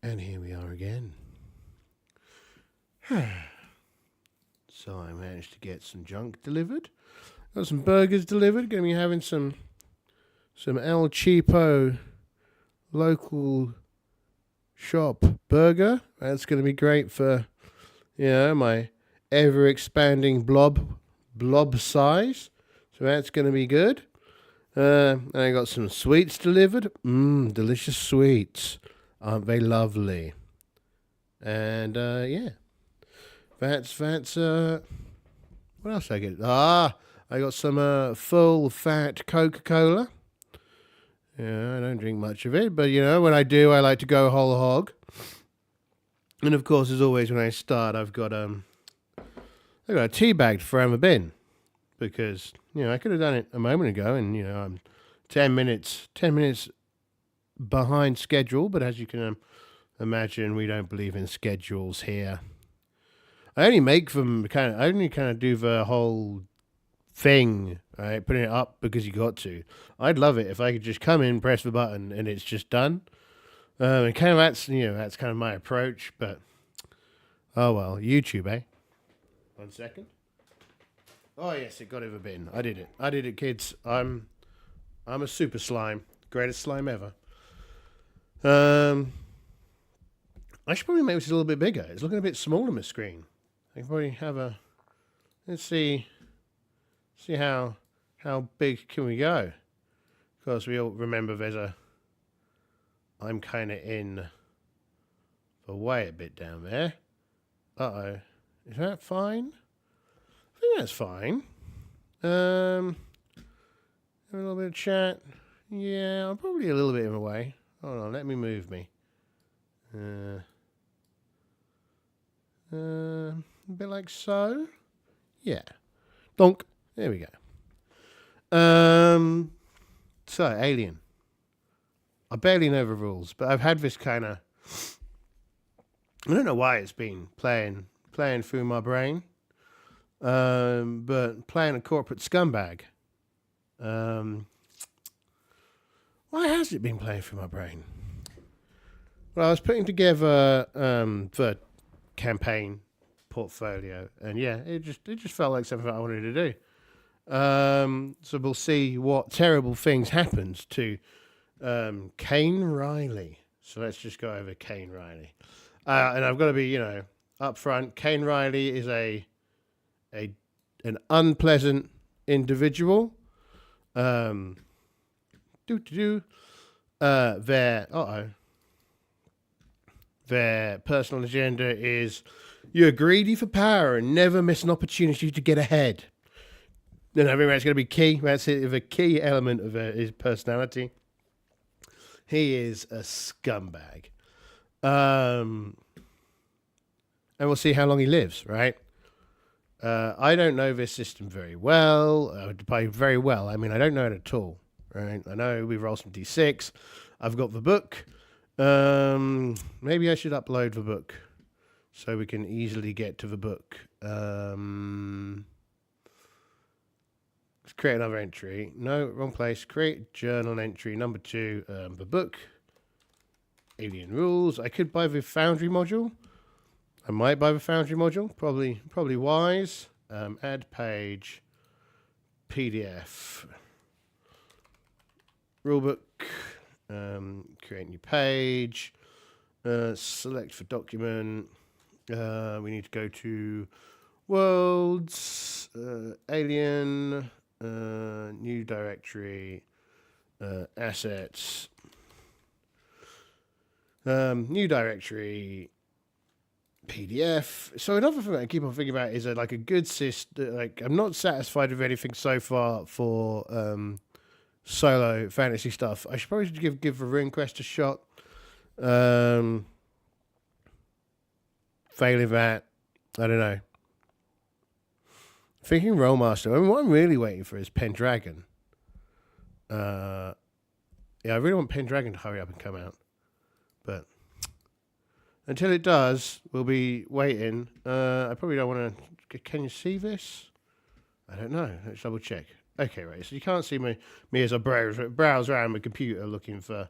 And here we are again. So I managed to get some junk delivered. Got some burgers delivered. Going to be having some El Cheapo local shop burger. That's going to be great for, my ever expanding blob size. So that's going to be good. And I got some sweets delivered. Delicious sweets. Aren't they lovely? And yeah. That's what else did I get? I got some full fat Coca-Cola. Yeah, I don't drink much of it, but when I do, I like to go whole hog. And of course, as always, when I start, I got a tea bag to throw in the bin because I could have done it a moment ago, and I'm 10 minutes behind schedule. But as you can imagine, we don't believe in schedules here. I only do the whole thing, right? Putting it up because you got to. I'd love it if I could just come in, press the button, and it's just done. And kind of that's kind of my approach. But oh well, YouTube, eh? 1 second. Oh yes, it got in the bin. I did it, kids. I'm a super slime, greatest slime ever. I should probably make this a little bit bigger. It's looking a bit small on my screen. I can probably have a. Let's see how big can we go? Of course, we all remember I'm kind of in the way a bit down there. Uh-oh. Is that fine? I think that's fine. Have a little bit of chat. Yeah, I'm probably a little bit in the way. Hold on, let me move me. A bit like so. Yeah. Donk. There we go. So, Alien. I barely know the rules, but I've had this kind of. I don't know why it's been playing through my brain. But playing a corporate scumbag. Why has it been playing through my brain? Well, I was putting together the campaign portfolio, and yeah, it just felt like something I wanted to do. So we'll see what terrible things happened to Kane Riley. So let's just go over Kane Riley, and I've got to be up front. Kane Riley is an unpleasant individual. Their personal agenda is you're greedy for power and never miss an opportunity to get ahead. And I think that's going to be key. That's the key element of his personality. He is a scumbag. And we'll see how long he lives, right? I don't know this system very well. By very well, I mean I don't know it at all, right? I know we roll some d6. I've got the book. Maybe I should upload the book so we can easily get to the book. Let's create another entry. No, wrong place. Create journal entry number 2. The book. Alien rules. I could buy the Foundry module. I might buy the Foundry module. Probably wise. Add page. PDF. Rulebook. Create new page. Select for document. We need to go to worlds. Alien. New directory. Assets. New directory. PDF. So another thing that I keep on thinking about is like a good system. Like I'm not satisfied with anything so far for solo fantasy stuff. I should probably give the Rune Quest a shot. Failing that, I don't know. Thinking Rollmaster. I mean, what I'm really waiting for is Pendragon. Yeah, I really want Pendragon to hurry up and come out, but until it does, we'll be waiting. I probably don't want to. Can you see this? I don't know. Let's double check. Okay, right. So you can't see me as I browse around my computer looking for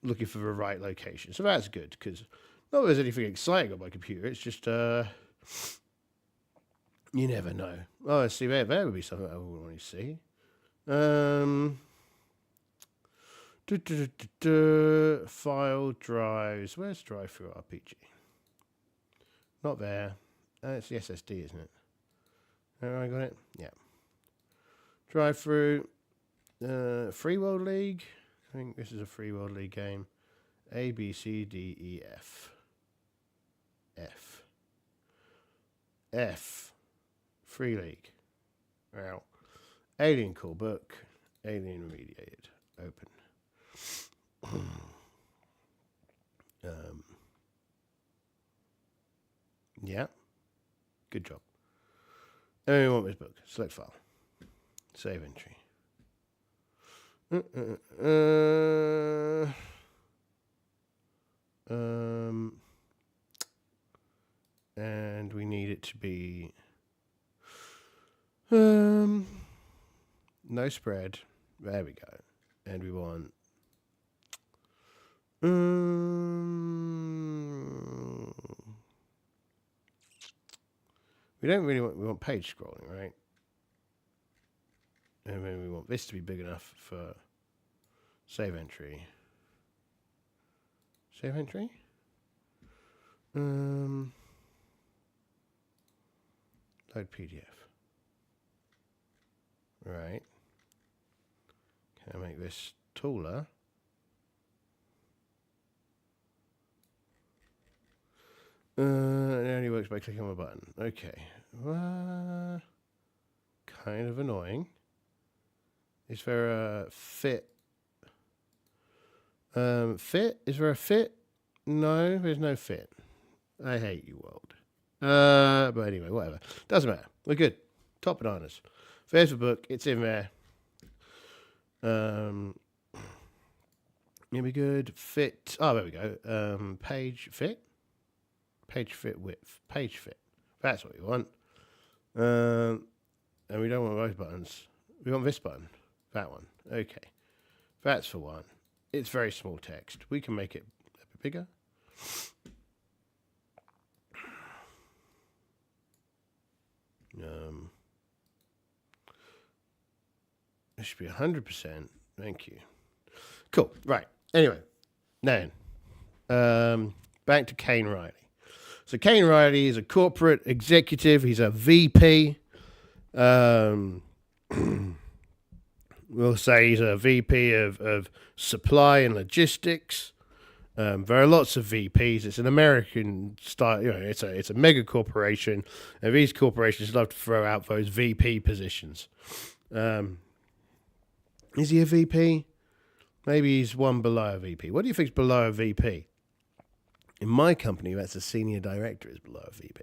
looking for the right location. So that's good, because not that there's anything exciting on my computer. It's just, you never know. Oh, let's see, there would be something I would want to see. File drives. Where's drive through RPG? Not there. It's the SSD, isn't it? Have I got it? Yeah. Drive through. Free World League. I think this is a Free World League game. A, B, C, D, E, F. F. F. Free League. Well, Alien Core Book. Alien Remediated. Open. Yeah. Good job. And we want this book. Select file. Save entry. And we need it to be no spread. There we go. And we want we don't really want page scrolling, right? And then we want this to be big enough for save entry. Save entry? Load PDF. Right. Can I make this taller? It only works by clicking on a button. Okay. Kind of annoying. Is there a fit? Fit? Is there a fit? No, there's no fit. I hate you, world. But anyway, whatever. Doesn't matter. We're good. Top bananas. There's the book. It's in there. Here we good. Fit. Oh, there we go. Page fit. Page fit width. Page fit. That's what we want. And we don't want those buttons. We want this button. That one. Okay. That's for one. It's very small text. We can make it a bit bigger. This should be 100%. Thank you. Cool. Right. Anyway. Now, back to Kane Riley. So Kane Riley is a corporate executive. He's a VP. We'll say he's a VP of supply and logistics. There are lots of VPs. It's an American style. You know, it's a mega corporation, and these corporations love to throw out those VP positions. Is he a VP? Maybe he's one below a VP. What do you think is below a VP? In my company, that's a senior director is below a VP.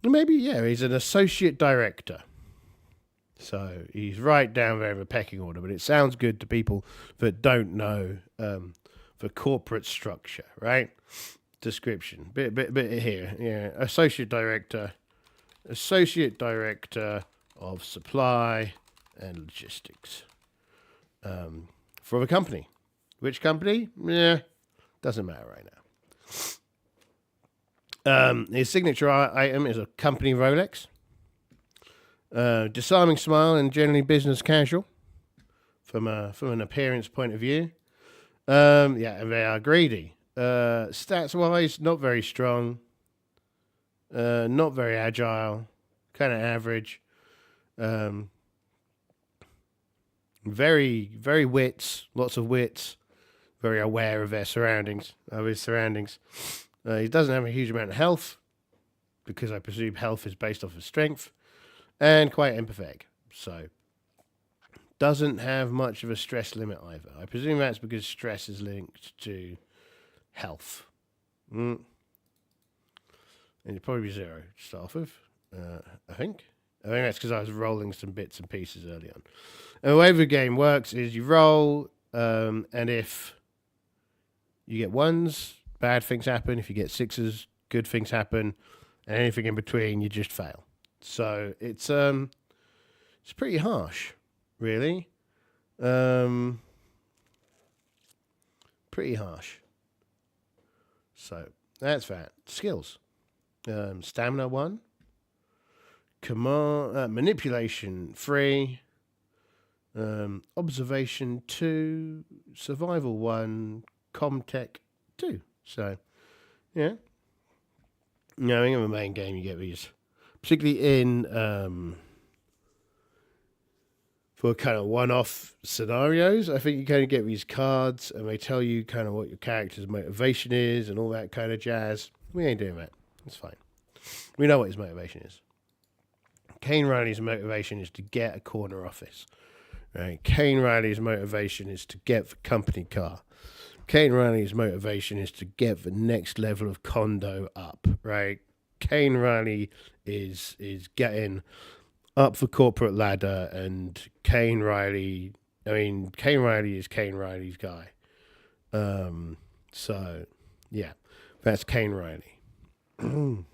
Maybe, yeah, he's an associate director. So he's right down there in the pecking order, but it sounds good to people that don't know the corporate structure, right? Description, bit here, yeah. Associate director of supply and logistics for the company. Which company? Yeah, doesn't matter right now. His signature item is a company Rolex. Disarming smile and generally business casual from an appearance point of view. Yeah, and they are greedy. Stats wise, not very strong. Not very agile. Kind of average. Very, very wits. Lots of wits. Very aware of his surroundings. He doesn't have a huge amount of health, because I presume health is based off of strength. And quite empathetic, so doesn't have much of a stress limit either. I presume that's because stress is linked to health. And it'd probably be 0 to start with, I think. I think that's because I was rolling some bits and pieces early on. And the way the game works is you roll, and if you get 1s, bad things happen. If you get 6s, good things happen. And anything in between, you just fail. So it's pretty harsh, really. Pretty harsh. So that's that. Skills. Stamina 1. Command manipulation 3. Observation 2. Survival 1. Comtech 2. So yeah. Knowing in the main game you get these, particularly in for kind of one-off scenarios. I think you kind of get these cards and they tell you kind of what your character's motivation is and all that kind of jazz. We ain't doing that. It's fine. We know what his motivation is. Kane Riley's motivation is to get a corner office. Right? Kane Riley's motivation is to get the company car. Kane Riley's motivation is to get the next level of condo up. Right? Kane Riley is getting up the corporate ladder, and Kane Riley is Kane Riley's guy. So yeah, that's Kane Riley. And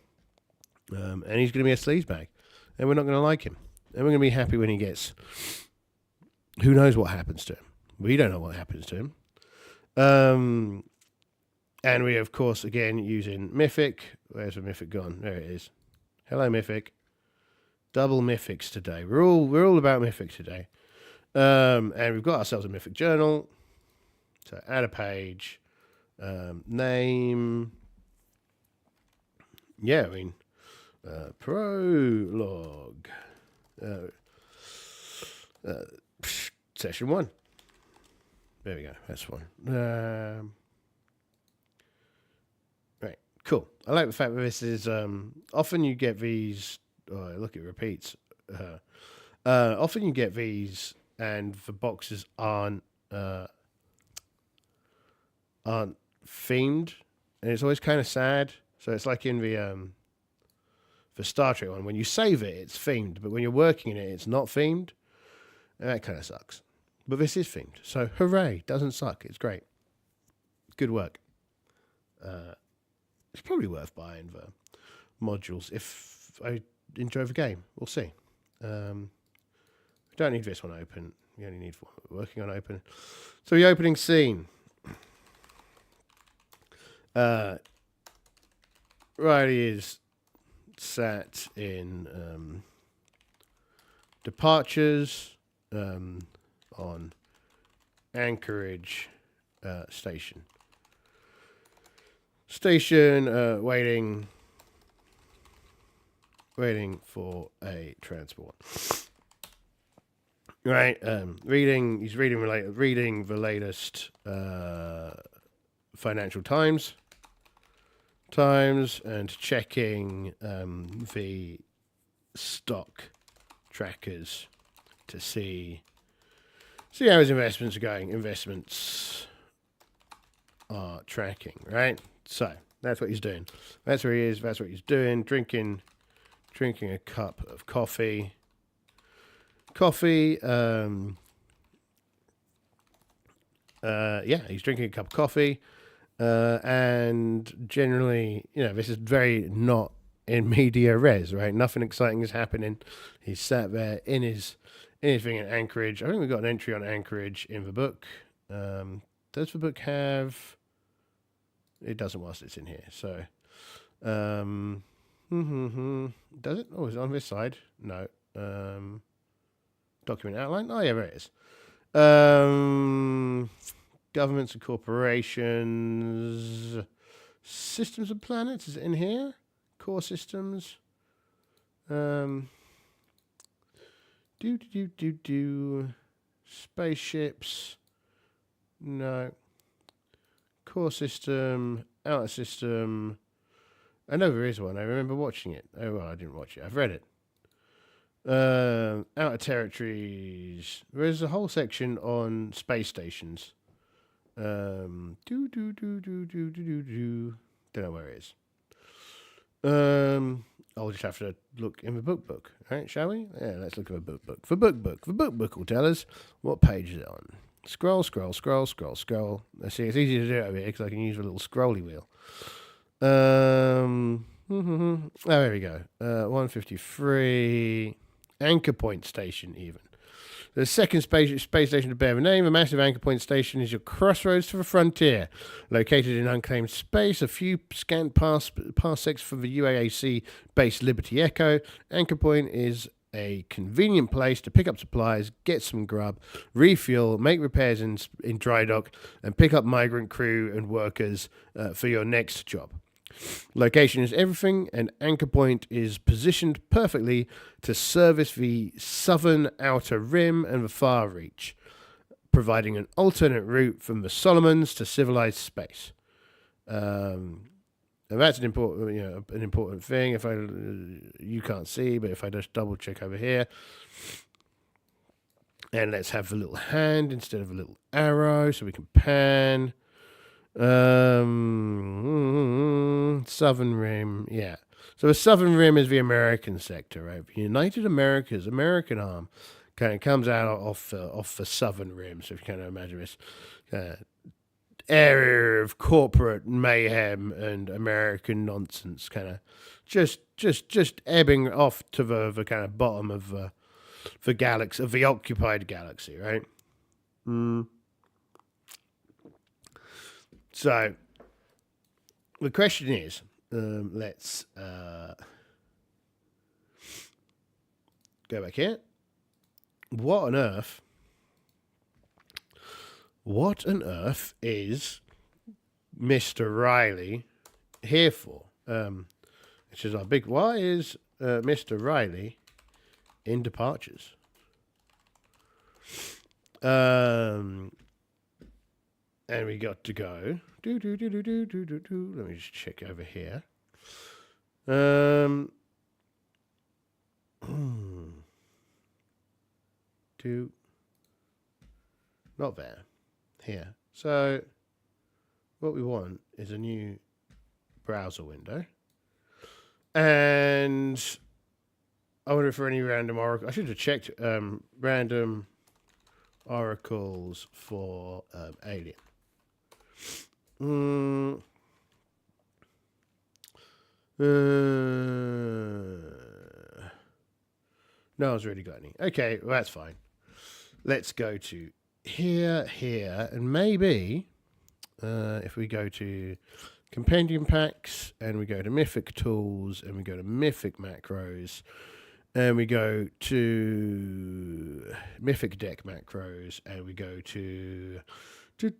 he's going to be a sleazebag, and we're not going to like him, and we're going to be happy when he gets, who knows what happens to him. We don't know what happens to him. And we, of course, again, using Mythic. Where's the Mythic gone? There it is. Hello, Mythic. Double Mythics today. We're all about Mythics today. And we've got ourselves a Mythic journal. So add a page. Name. Yeah, I mean, prologue. Session 1. There we go. That's one. Right. Cool. I like the fact that this is often you get these. Oh, look, it repeats. Often you get these, and the boxes aren't themed, and it's always kind of sad. So it's like in the Star Trek one, when you save it, it's themed, but when you're working in it, it's not themed. And that kind of sucks. But this is themed, so hooray! Doesn't suck. It's great. Good work. It's probably worth buying the modules if I enjoy the game. We'll see. We don't need this one open. We only need one we're working on open. So the opening scene. Riley is sat in departures on Anchorage station. Waiting for a transport. Right, he's reading the latest Financial Times, and checking the stock trackers to see how his investments are going. Investments are tracking, right? So that's what he's doing. That's where he is. That's what he's doing. Drinking a cup of coffee. He's drinking a cup of coffee. And generally, this is very not in media res, right? Nothing exciting is happening. He's sat there in his thing in Anchorage. I think we've got an entry on Anchorage in the book. Does the book have... It doesn't whilst it's in here. So, does it? Oh, is it on this side? No. Document outline? Oh, yeah, there it is. Governments and corporations. Systems and planets. Is it in here? Core systems. Spaceships. No. Core system. Outer system. I know there is one. I remember watching it. Oh, well, I didn't watch it. I've read it. Outer territories. There's a whole section on space stations. Don't know where it is. I'll just have to look in the book. All right, shall we? Yeah, let's look at the book. The book will tell us what page is it on. Scroll. Let's see, it's easy to do it over here because I can use a little scrolly wheel. Oh, there we go. 153. Anchor point station even. The second space station to bear the name, a massive anchor point station, is your crossroads to the frontier. Located in unclaimed space, a few scant parsecs from the UAAC-based Liberty Echo, Anchor Point is a convenient place to pick up supplies, get some grub, refuel, make repairs in dry dock, and pick up migrant crew and workers for your next job. Location is everything, and Anchor Point is positioned perfectly to service the southern outer rim and the far reach, providing an alternate route from the Solomons to civilized space. And that's an important thing. If you can't see, but if I just double check over here, and let's have the little hand instead of a little arrow, so we can pan. Southern Rim, yeah. So the Southern Rim is the American sector, right? The United Americas, American arm, kind of comes out off the Southern Rim. So if you kind of imagine this area of corporate mayhem and American nonsense, kind of just ebbing off to the kind of bottom of the galaxy, of the occupied galaxy, right? So, the question is, let's go back here. What on earth is Mr. Riley here for? Which is our big, why is Mr. Riley in departures? And we got to go. Let me just check over here. Not there. Here. So, what we want is a new browser window. And I wonder if there are any random oracles. I should have checked random oracles for Alien. No one's really got any. Okay, well, that's fine. Let's go to here, and maybe if we go to Compendium Packs, and we go to Mythic Tools, and we go to Mythic Macros, and we go to Mythic Deck Macros, and we go to and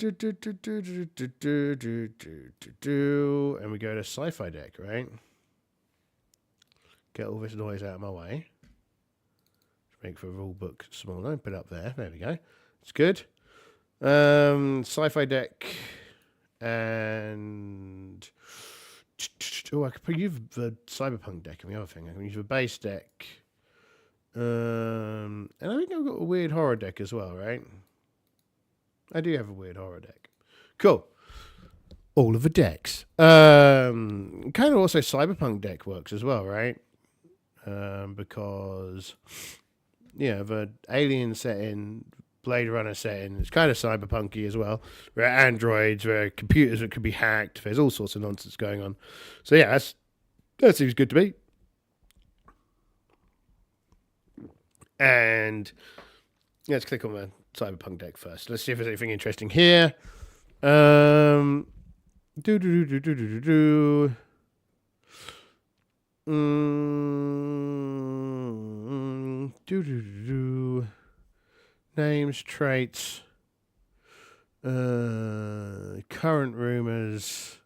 we go to Sci-Fi Deck, right? Get all this noise out of my way. Make the rule book smaller. Put it up there. There we go. It's good. Sci-Fi Deck and I could use the Cyberpunk deck and the other thing. I can use the base deck. And I think I've got a weird horror deck as well, right? I do have a weird horror deck. Cool. All of the decks. Kind of also Cyberpunk deck works as well, right? Because, yeah, the Alien setting, Blade Runner setting, it's kind of cyberpunky as well. There are androids, there are computers that could be hacked. There's all sorts of nonsense going on. So, yeah, that seems good to me. And let's click on the Cyberpunk deck first. Let's see if there's anything interesting here. Names, traits, current rumors,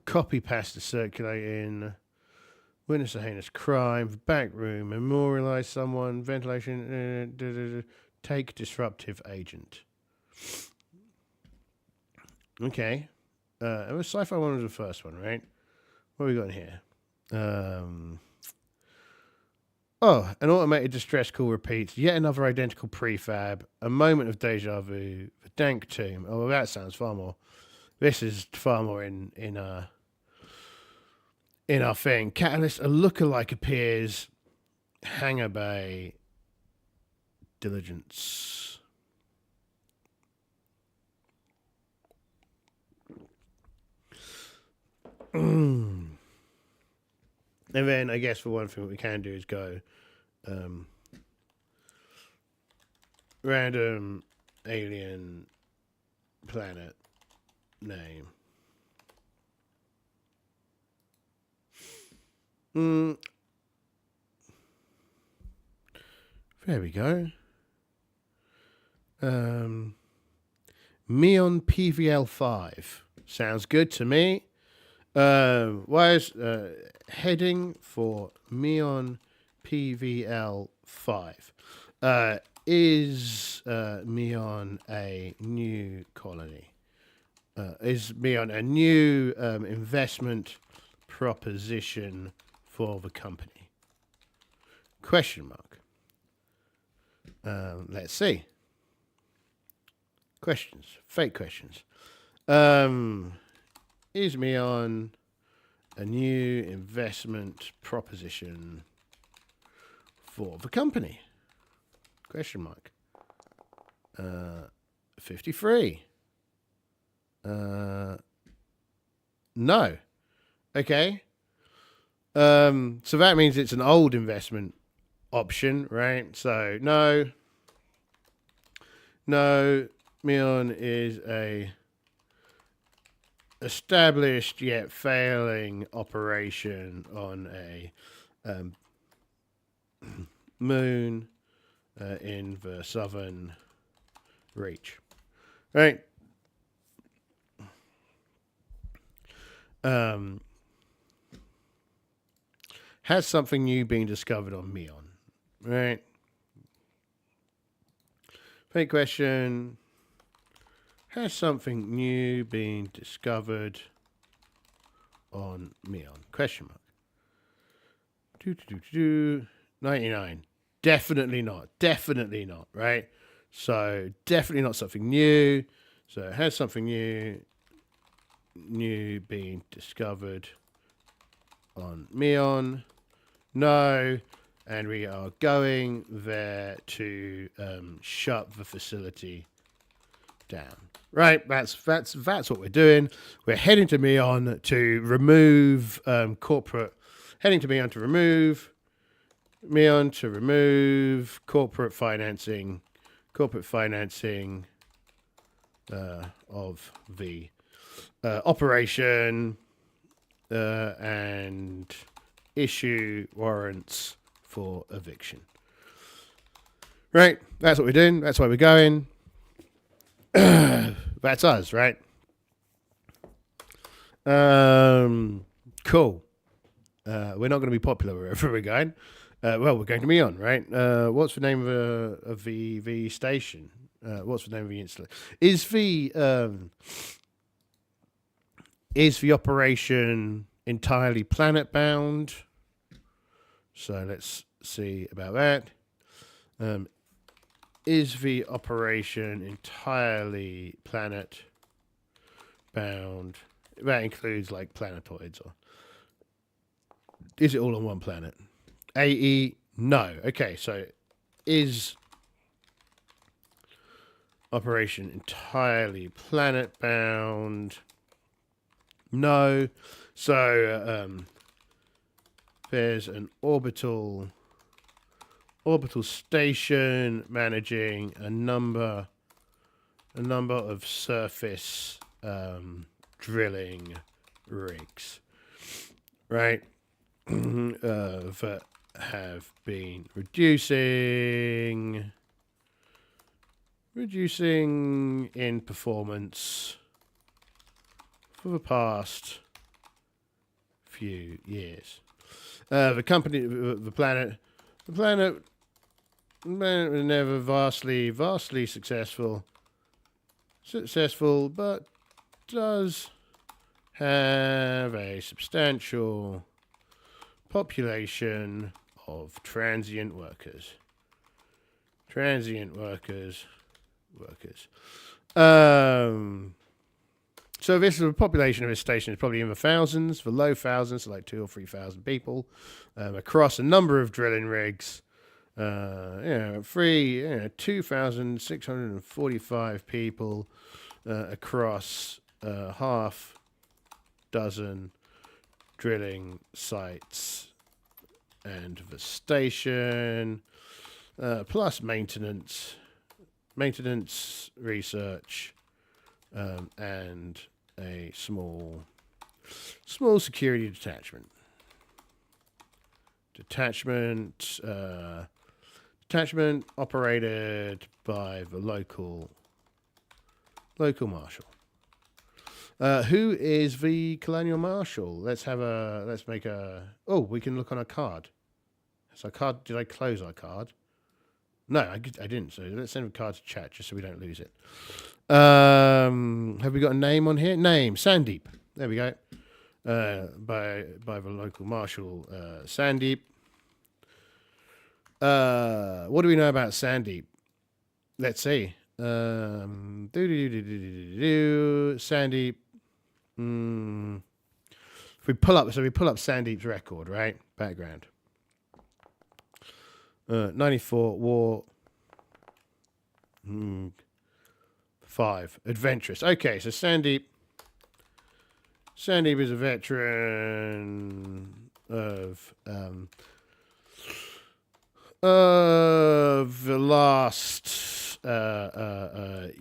copy pasta circulating, witness a heinous crime, back room, memorialize someone, ventilation, take disruptive agent. Okay. It was Sci-Fi one was the first one, right? What have we got here? An automated distress call repeats. Yet another identical prefab. A moment of deja vu. The dank tomb. Oh, well, that sounds far more. This is far more in our thing. Catalyst. A lookalike appears. Hangar bay. Diligence. And then I guess for one thing what we can do is go random alien planet name. There we go. Meon PVL5 sounds good to me. Why is heading for Meon PVL5? Is Meon a new colony? Is Meon a new investment proposition for the company? Question mark. Let's see. Questions. Fake questions. Is Meon a new investment proposition for the company? Question mark. 53. No. Okay. So that means it's an old investment option, right? So no. No, Meon is a established yet failing operation on a moon in the southern reach, right? Has something new been discovered on Meon, right? Fake question. Has something new been discovered on Meon? Question mark. 99. Definitely not. Definitely not, right? So definitely not something new. So has something new been discovered on Meon? No. And we are going there to shut the facility down. Right, that's what we're doing. We're heading to Meon to remove corporate. Heading to Meon to remove corporate financing of the operation and issue warrants for eviction. Right, that's what we're doing. That's why we're going. That's us, right? Cool. We're not going to be popular wherever we're going. Well, we're going to Meon, right? What's the name of the station? What's the name of the installation? Is the operation entirely planet bound? So let's see about that. Is the operation entirely planet bound? That includes like planetoids, or is it all on one planet? AE, no. Okay, so is operation entirely planet bound? No. So there's an orbital station managing a number of surface drilling rigs, right? That have been reducing in performance for the past few years. The planet was never vastly successful, but does have a substantial population of transient workers. So this is a population of this station is probably in the thousands, the low thousands, so like 2,000 or 3,000 people, across a number of drilling rigs. 2,645 people across half dozen drilling sites and the station, plus maintenance maintenance, research, and a small security detachment. Detachment operated by the local marshal. Who is the colonial marshal? Let's make a. Oh, we can look on a card. So card. Did I close our card? No, I didn't. So let's send a card to chat just so we don't lose it. Have we got a name on here? Name Sandeep. There we go. By the local marshal, Sandeep. What do we know about Sandeep? Let's see. Sandeep. If we pull up Sandeep's record, right? Background. 94 war. 5 adventurous. Okay, so Sandeep is a veteran of the last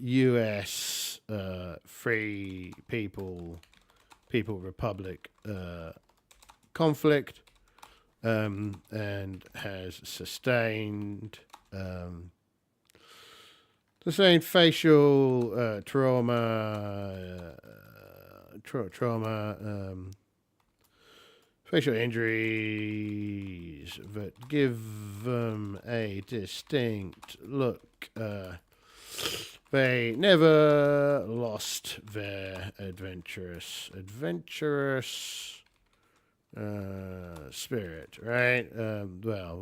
U.S. Free People Republic conflict, and has sustained facial trauma, facial injuries that give them a distinct look. They never lost their adventurous spirit, right? No,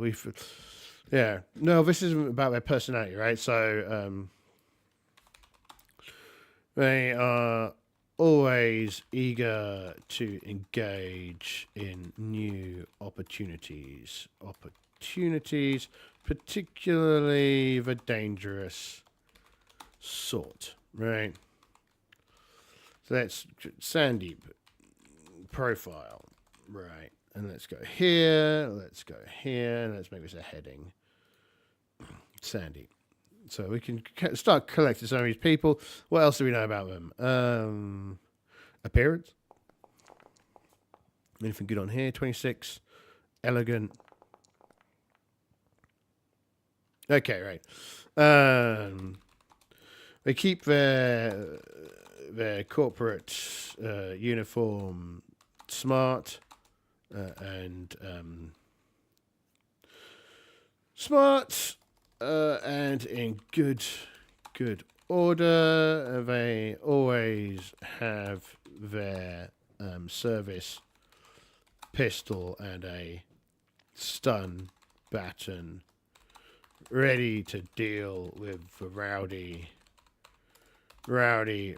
this isn't about their personality, right? So they are always eager to engage in new opportunities, particularly the dangerous sort, right? So that's Sandeep profile, right? And let's go here, and let's make this a heading. Sandeep. So we can start collecting some of these people. What else do we know about them? Appearance. Anything good on here? 26. Elegant. Okay, right. They keep their corporate uniform smart and in good order. They always have their service pistol and a stun baton ready to deal with the rowdy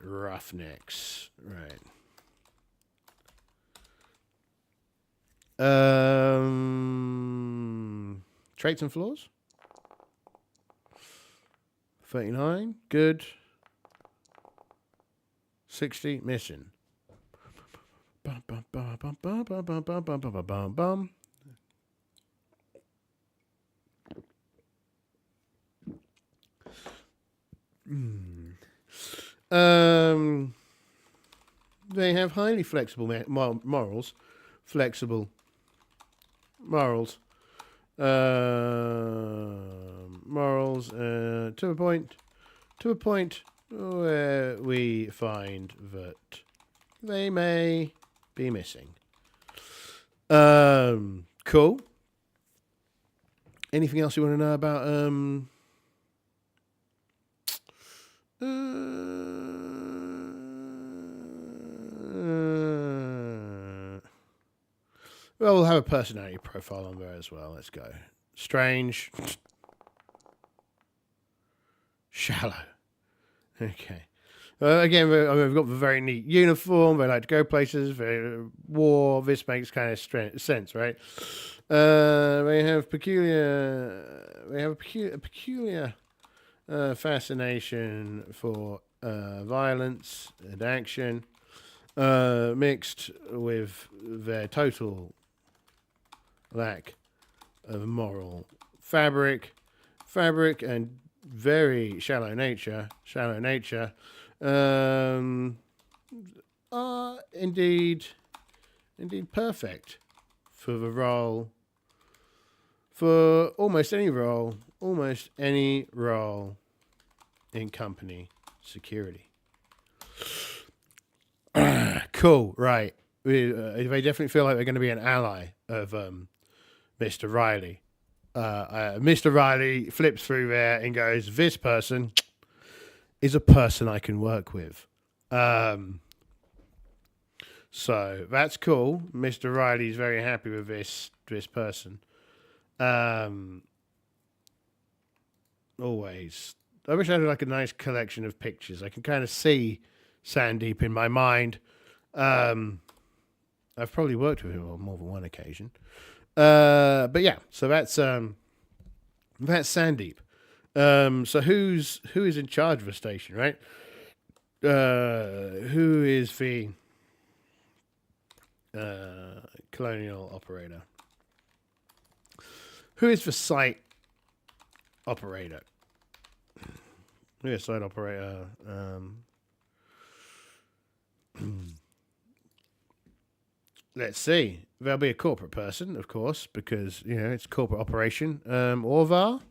roughnecks, right? Traits and flaws. 39, good. 60, missing. Bum, bum, bum, bum, bum, bum, bum, bum, bum, bum, bum, bum. They have highly flexible morals. Flexible morals. Morals to a point where we find that they may be missing. Cool. Anything else you want to know about well, we'll have a personality profile on there as well. Let's go. Strange. Shallow. Okay. Again, we've got the very neat uniform. They like to go places. War. This makes kind of sense, right? They have a peculiar fascination for violence and action, mixed with their total lack of moral fabric and very shallow nature, are indeed perfect for the role, for almost any role in company security. Cool, right. They definitely feel like they're going to be an ally of Mr. Riley. Mr. Riley flips through there and goes, this person is a person I can work with. So that's cool. Mr. Riley's very happy with this person. Always. I wish I had like a nice collection of pictures. I can kind of see Sandeep in my mind. I've probably worked with him on more than one occasion. But yeah, so that's Sandeep. So who is in charge of the station, right? Who is the colonial operator? Who is the site operator? Who is site operator? Let's see. There'll be a corporate person, of course, because, you know, it's corporate operation. Orvar.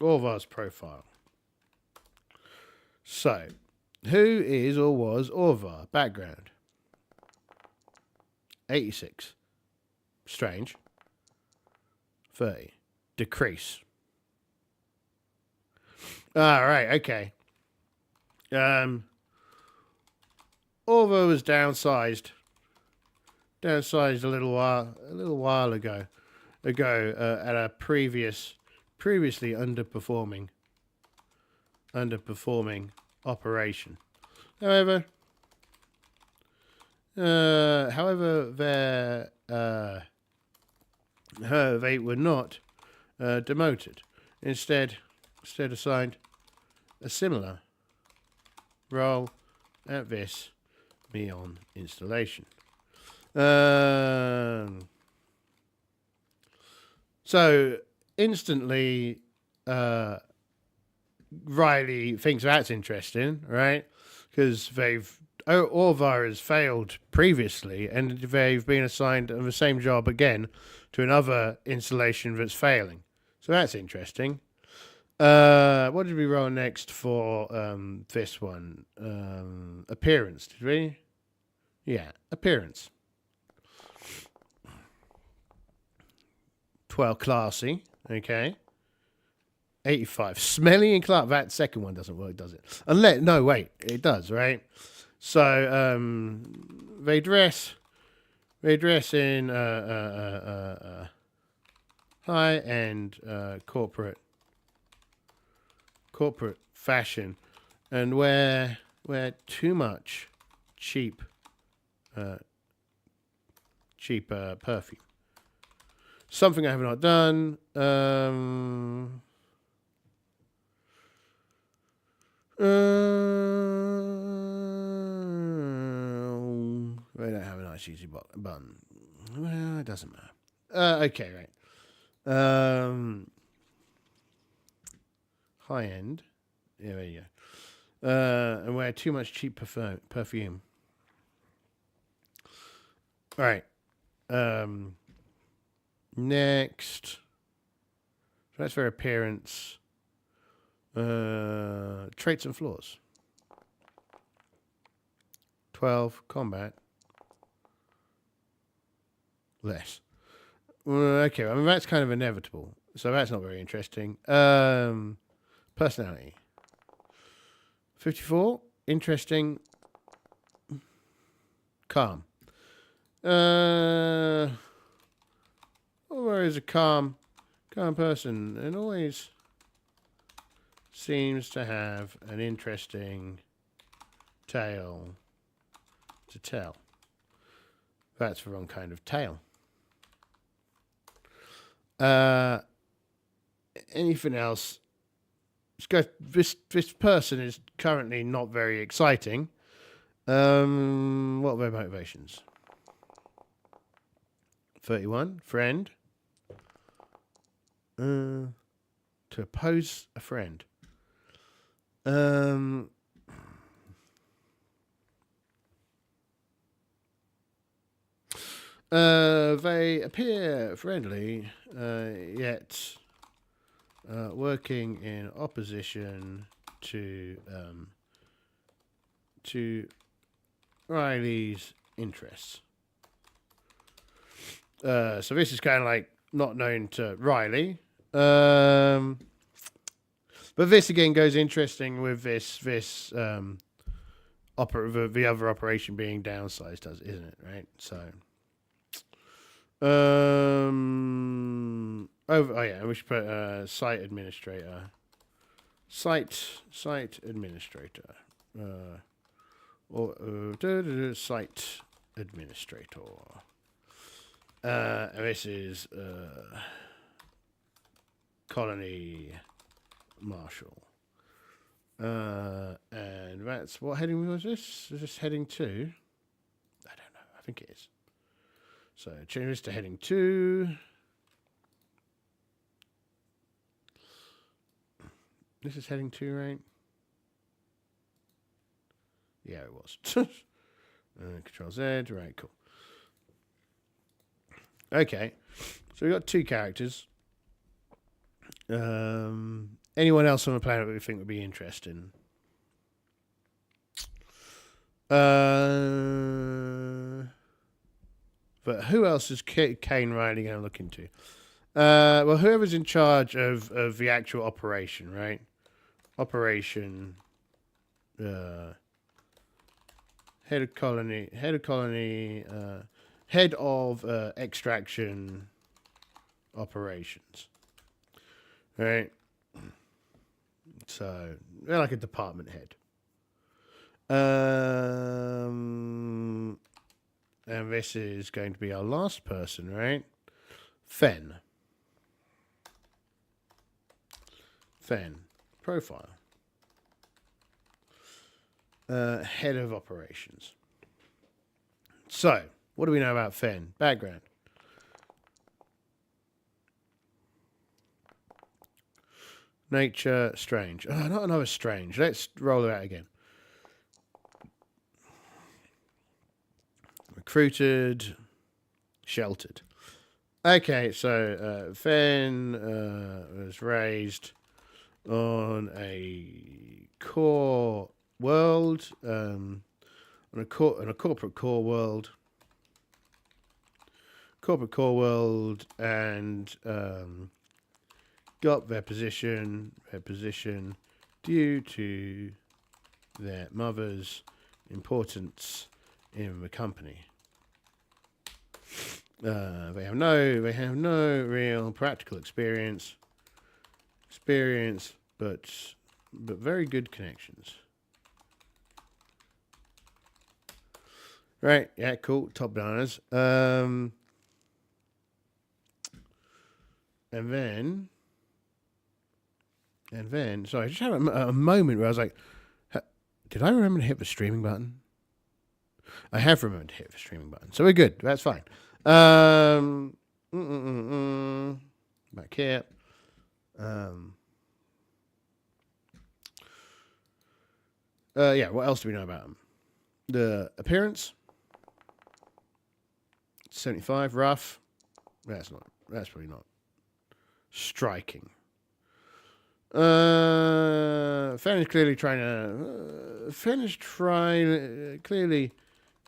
Orvar's profile. So, who is or was Orvar? Background. 86. Strange. 30. Decrease. Right, okay. Orvar was downsized a little while ago at a previously underperforming operation. However, they were not demoted. Instead assigned a similar role at this Neon installation. So instantly, Riley thinks that's interesting, right? Because Orvar has failed previously, and they've been assigned the same job again to another installation that's failing. So that's interesting. What did we roll next for this one? Appearance, did we? Yeah, appearance. 12, classy. Okay. 85, smelly and classy. That second one doesn't work, does it? No, wait, it does, right? So they dress in high-end corporate fashion, and wear too much cheap perfume. Something I have not done. They don't have a nice easy button. Well, it doesn't matter. Okay, right. High end. Yeah, there you go. And wear too much cheap perfume. All right. Next. So that's for appearance. Traits and flaws. 12, combat. Less. Okay, I mean, that's kind of inevitable. So that's not very interesting. Personality. 54, interesting. Calm. Or is a calm person and always seems to have an interesting tale to tell. That's the wrong kind of tale. Anything else? This person is currently not very exciting. What are their motivations? 31. Friend. To oppose a friend. They appear friendly, yet working in opposition to Riley's interests. So this is kind of like not known to Riley. But this again goes interesting with the other operation being downsized, isn't it? Right. So, we should put site administrator. Site administrator. Site administrator. And this is colony marshal. And that's what heading was this? Is this heading 2? I don't know. I think it is. So change this to heading 2. This is heading 2, right? Yeah, it was. Control Z. Right, cool. Okay. So we've got 2 characters. Anyone else on the planet that we think would be interesting? But who else is Kane Riley going to look into? Well, whoever's in charge of the actual operation, right? Operation. Head of colony. Head of extraction operations. Right? So, they're like a department head. And this is going to be our last person, right? Fen. Profile. Head of operations. So, what do we know about Fen? Background. Nature, strange. Oh, not another strange. Let's roll it out again. Recruited, sheltered. Okay, so Fen was raised on a core world, on a corporate core world. And got their position due to their mother's importance in the company. They have no real practical experience, but very good connections. Right, yeah, cool, top bananas. And then, sorry, I just had a moment where I was like, did I remember to hit the streaming button? I have remembered to hit the streaming button. So we're good. That's fine. Back here. Yeah, what else do we know about them? The appearance. 75, rough. That's probably not striking. Fen is clearly trying to.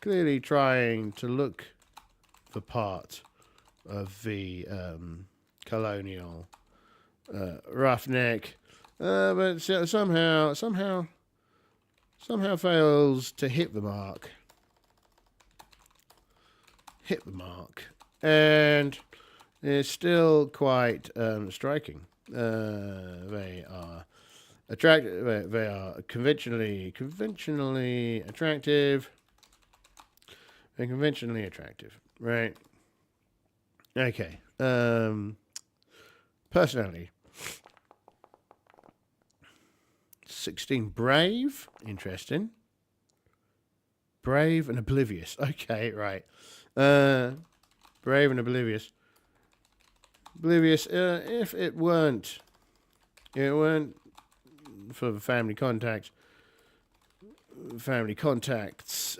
Clearly trying to look the part of the colonial roughneck, but somehow fails to hit the mark. And it's still quite striking. They are attractive. They are conventionally attractive. They're conventionally attractive, right? Okay. Personality. 16, brave. Interesting. Brave and oblivious. Okay, right. Brave and oblivious. Oblivious. If it weren't for the family contacts,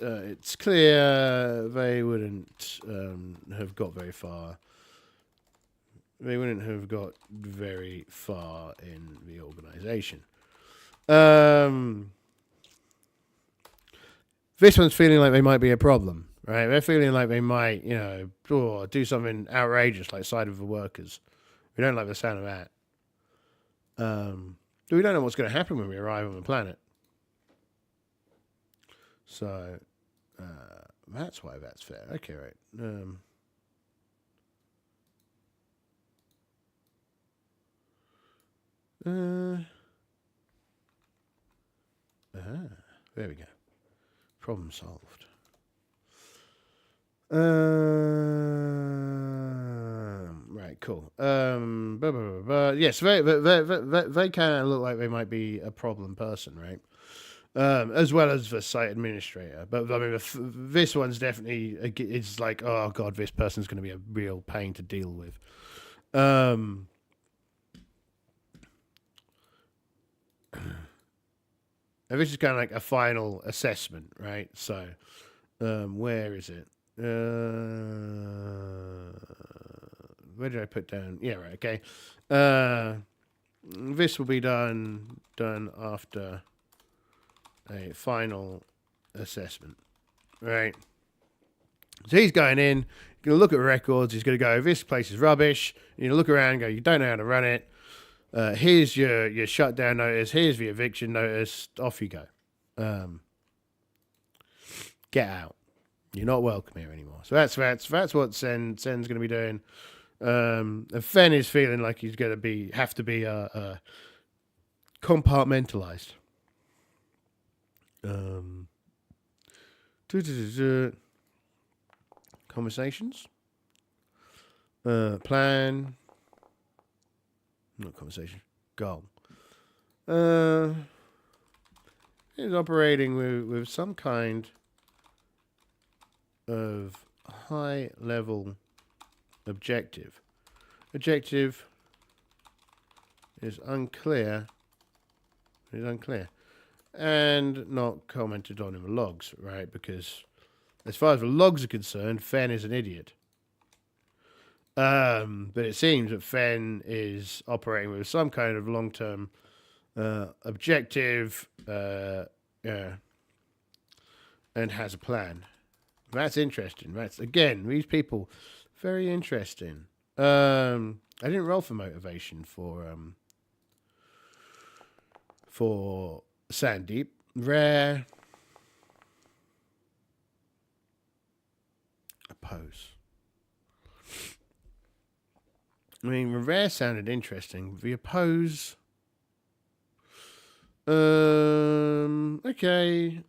it's clear they wouldn't have got very far. They wouldn't have got very far in the organisation. This one's feeling like they might be a problem, right? They're feeling like they might, do something outrageous like side of the workers. We don't like the sound of that. We don't know what's going to happen when we arrive on the planet. So, that's why that's fair. Okay, right. There we go. Problem solved. Right, cool. Yes, they kind of look like they might be a problem person, right? As well as the site administrator. But I mean, this one's definitely, it's like, oh god, this person's going to be a real pain to deal with. And this is kind of like a final assessment, right? So, where is it? Where did I put down? Yeah, right, okay. This will be done after a final assessment, right? So he's going in, he's going to look at records, he's going to go, this place is rubbish. You look around and go, you don't know how to run it. Here's your shutdown notice, here's the eviction notice, off you go. Get out. You're not welcome here anymore. So that's what Sen's going to be doing. And Fen is feeling like he's going to have to be compartmentalized. Conversations. Plan. Not conversation. Goal. He's operating with some kind of high level objective. Objective is unclear. And not commented on in the logs, right? Because as far as the logs are concerned, Fen is an idiot. But it seems that Fen is operating with some kind of long-term objective, and has a plan. That's interesting. That's, again, these people, very interesting. I didn't roll for motivation for Sandeep. Rare. Oppose. I mean, the rare sounded interesting. The oppose. Okay.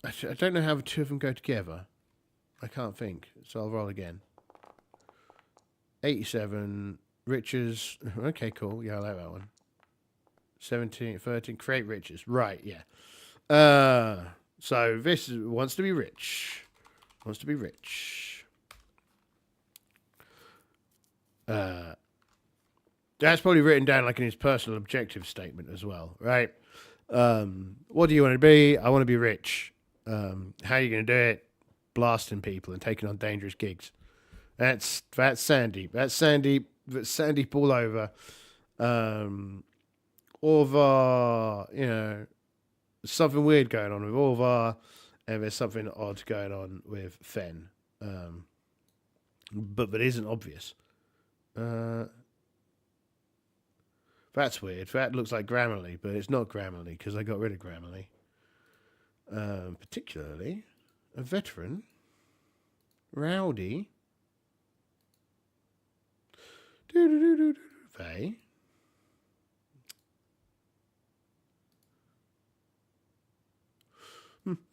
I don't know how the two of them go together. I can't think. So I'll roll again. 87. Riches. Okay, cool. Yeah, I like that one. 17, 13. Create riches. Right, yeah. So this wants to be rich. Wants to be rich. That's probably written down like in his personal objective statement as well, right? What do you want to be? I want to be rich. How are you going to do it? Blasting people and taking on dangerous gigs. That's Sandeep. That's Sandeep all over. Orvar, something weird going on with Orvar, and there's something odd going on with Fen. But that isn't obvious. That's weird. That looks like Grammarly, but it's not Grammarly because I got rid of Grammarly. Particularly a veteran, rowdy. They.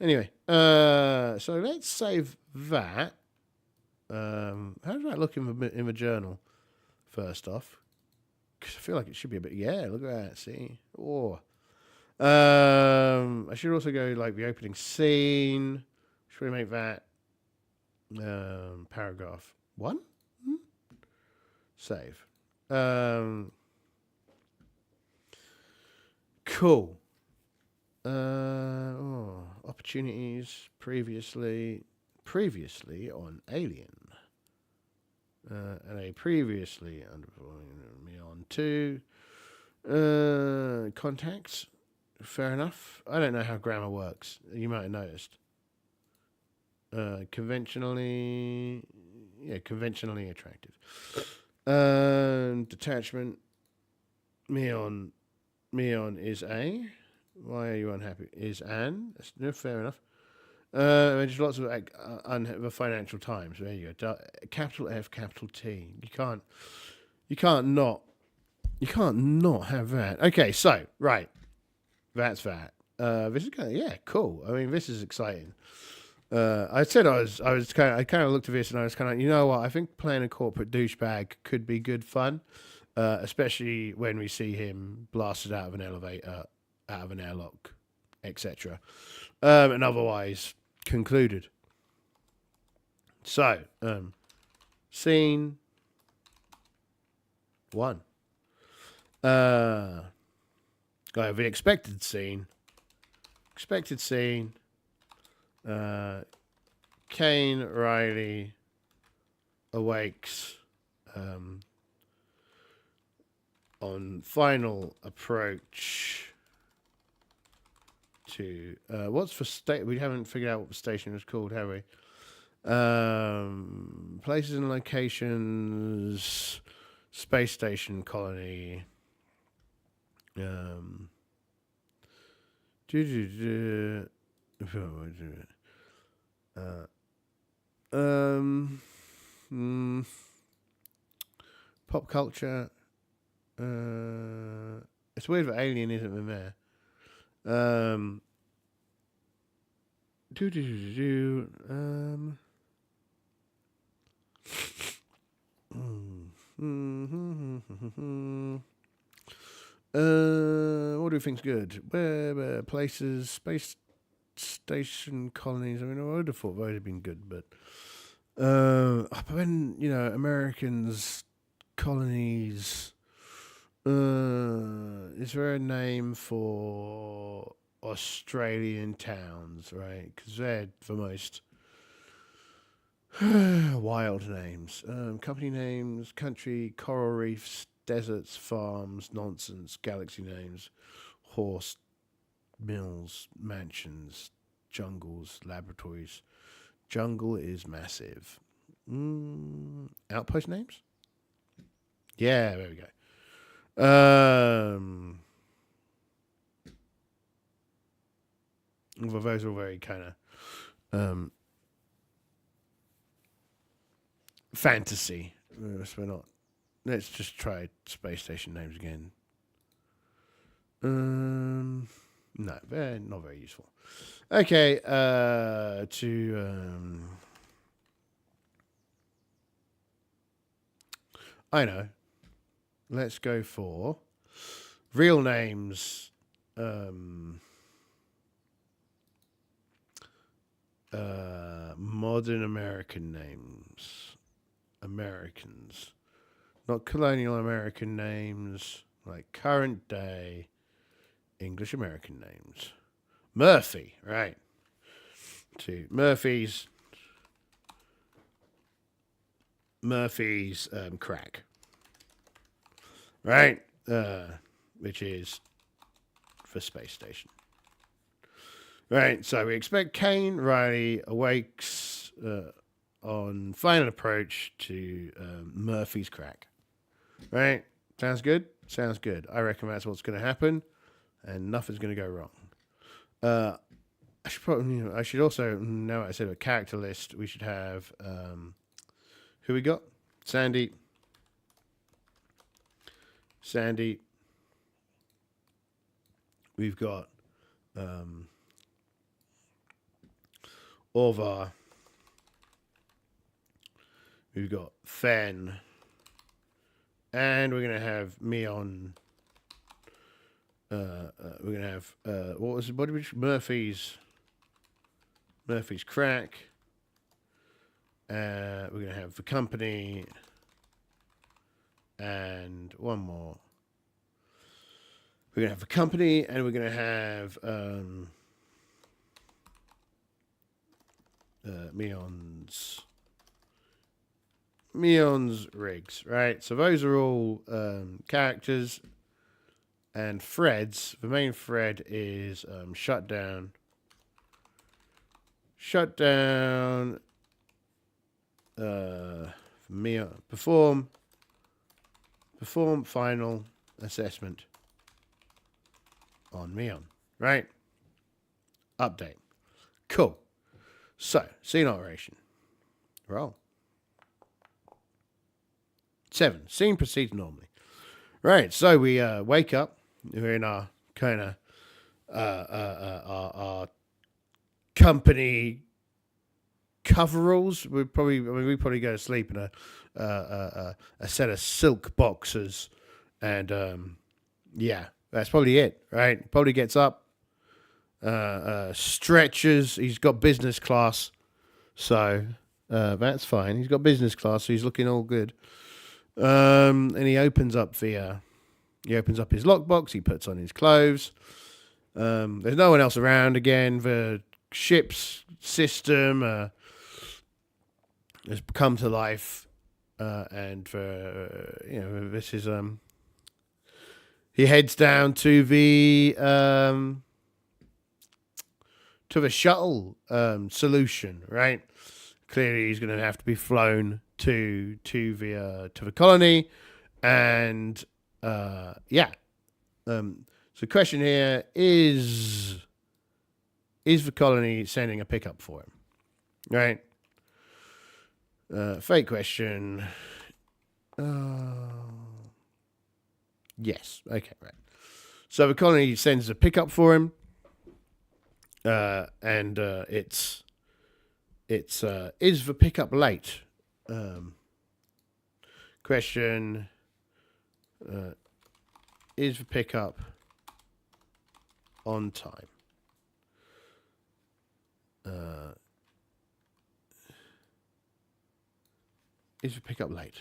Anyway, so let's save that. How does that look in the journal? First off, because I feel like it should be a bit. Yeah, look at that. See, I should also go like the opening scene. Should we make that paragraph 1? Save. Cool. Opportunities previously on Alien. And a previously underperforming me on 2. Contacts. Fair enough. I don't know how grammar works. You might have noticed. Conventionally attractive. Detachment. Meon is A. Why are you unhappy? Is Anne. That's fair enough. There's lots of the Financial Times. There you go. Capital F, capital T. You can't not have that. Okay, so right, that's that. This is cool. I mean, this is exciting. I said I kind of looked at this and I was kind of, you know what? I think playing a corporate douchebag could be good fun, especially when we see him blasted out of an elevator, out of an airlock, etc. And otherwise concluded. So, scene 1. The expected scene. Kane Riley awakes on final approach to what's for state? We haven't figured out what the station is called, have we? Places and locations, space station colony. Pop culture. It's weird that Alien isn't in there. What do you think's good? Where places, space station colonies. I mean, I would have thought those would have been good, but when Americans colonies, is there a name for Australian towns, right? Because they're the most wild names. Company names, country, coral reefs, deserts, farms, nonsense, galaxy names, horse mills, mansions, jungles, laboratories. Jungle is massive. Outpost names? Yeah, there we go. Well, those are very kind of fantasy. So we're not. Let's just try space station names again. No, they're not very useful. Okay, I know. Let's go for real names. Modern American names. Americans. Not colonial American names, like current day English American names. Murphy, right. To Murphy's crack. Right? Which is for space station. Right, so we expect Kane Riley awakes on final approach to Murphy's crack. Right? Sounds good? Sounds good. I reckon that's what's going to happen, and nothing's going to go wrong. I should also, now I said a character list, we should have, who we got? Sandy. We've got Orvar. We've got Fen. And we're going to have Meon. we're gonna have what was it? Murphy's Crack. We're gonna have the company, and one more. We're gonna have the company, and we're gonna have Meon's rigs, right? So those are all characters. And threads, the main thread is shutdown. Shutdown. Perform final assessment on Meon, right? Update. Cool. So, scene operation. Roll. 7. Scene proceeds normally. Right, so we wake up. We're in our kind of our company coveralls. We probably go to sleep in a set of silk boxers, and yeah, that's probably it. Right, probably gets up, stretches. He's got business class, so that's fine. He's got business class, so he's looking all good. And he opens up his lockbox. He puts on his clothes. There's no one else around again. The ship's system has come to life, and this is he heads down to the shuttle solution. Right, clearly he's going to have to be flown to the colony, and yeah. So the question here is the colony sending a pickup for him? Right? Fake question. Yes. Okay, right. So the colony sends a pickup for him, and it's is the pickup late? Question. Is the pickup on time? Is the pickup late?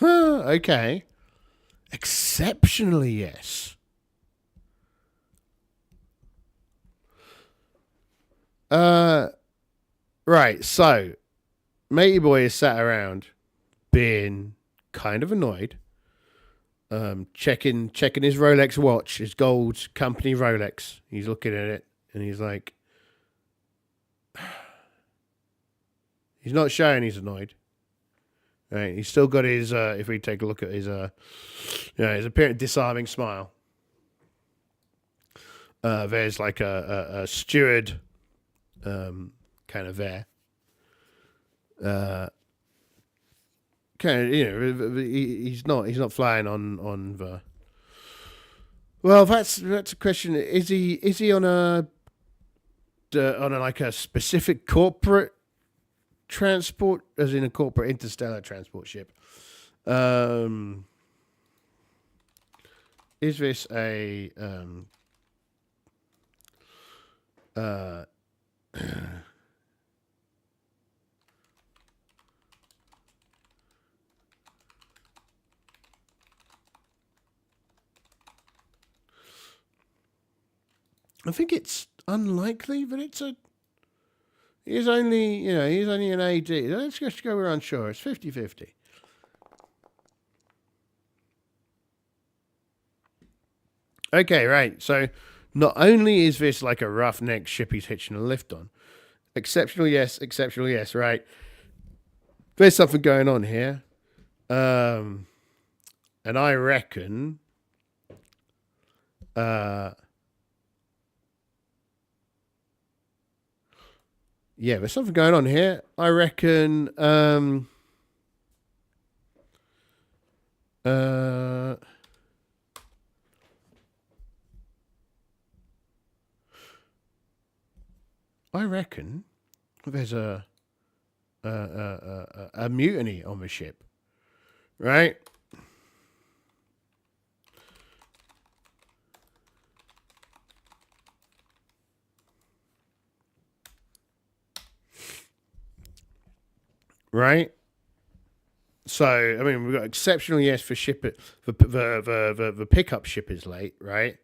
Okay. Exceptionally, yes. Right, so Matey Boy is sat around being kind of annoyed. Checking his Rolex watch, his gold company Rolex. He's looking at it and he's like, he's not showing he's annoyed. Right, he's still got his. If we take a look at his, his apparent disarming smile. There's like a steward, kind of there. Kind of, he's not flying on the. Well, that's a question. Is he on a like a specific corporate transport, as in a corporate interstellar transport ship? Is this a I think it's unlikely that it's a. He's only an AD. Let's just go we're unsure. It's 50-50. Okay, right. So not only is this like a roughneck ship he's hitching a lift on, exceptional yes, right? There's something going on here. And I reckon yeah, there's something going on here. I reckon there's a mutiny on the ship, right? right? So I mean, we've got exceptional yes for ship it for the pickup ship is late, right?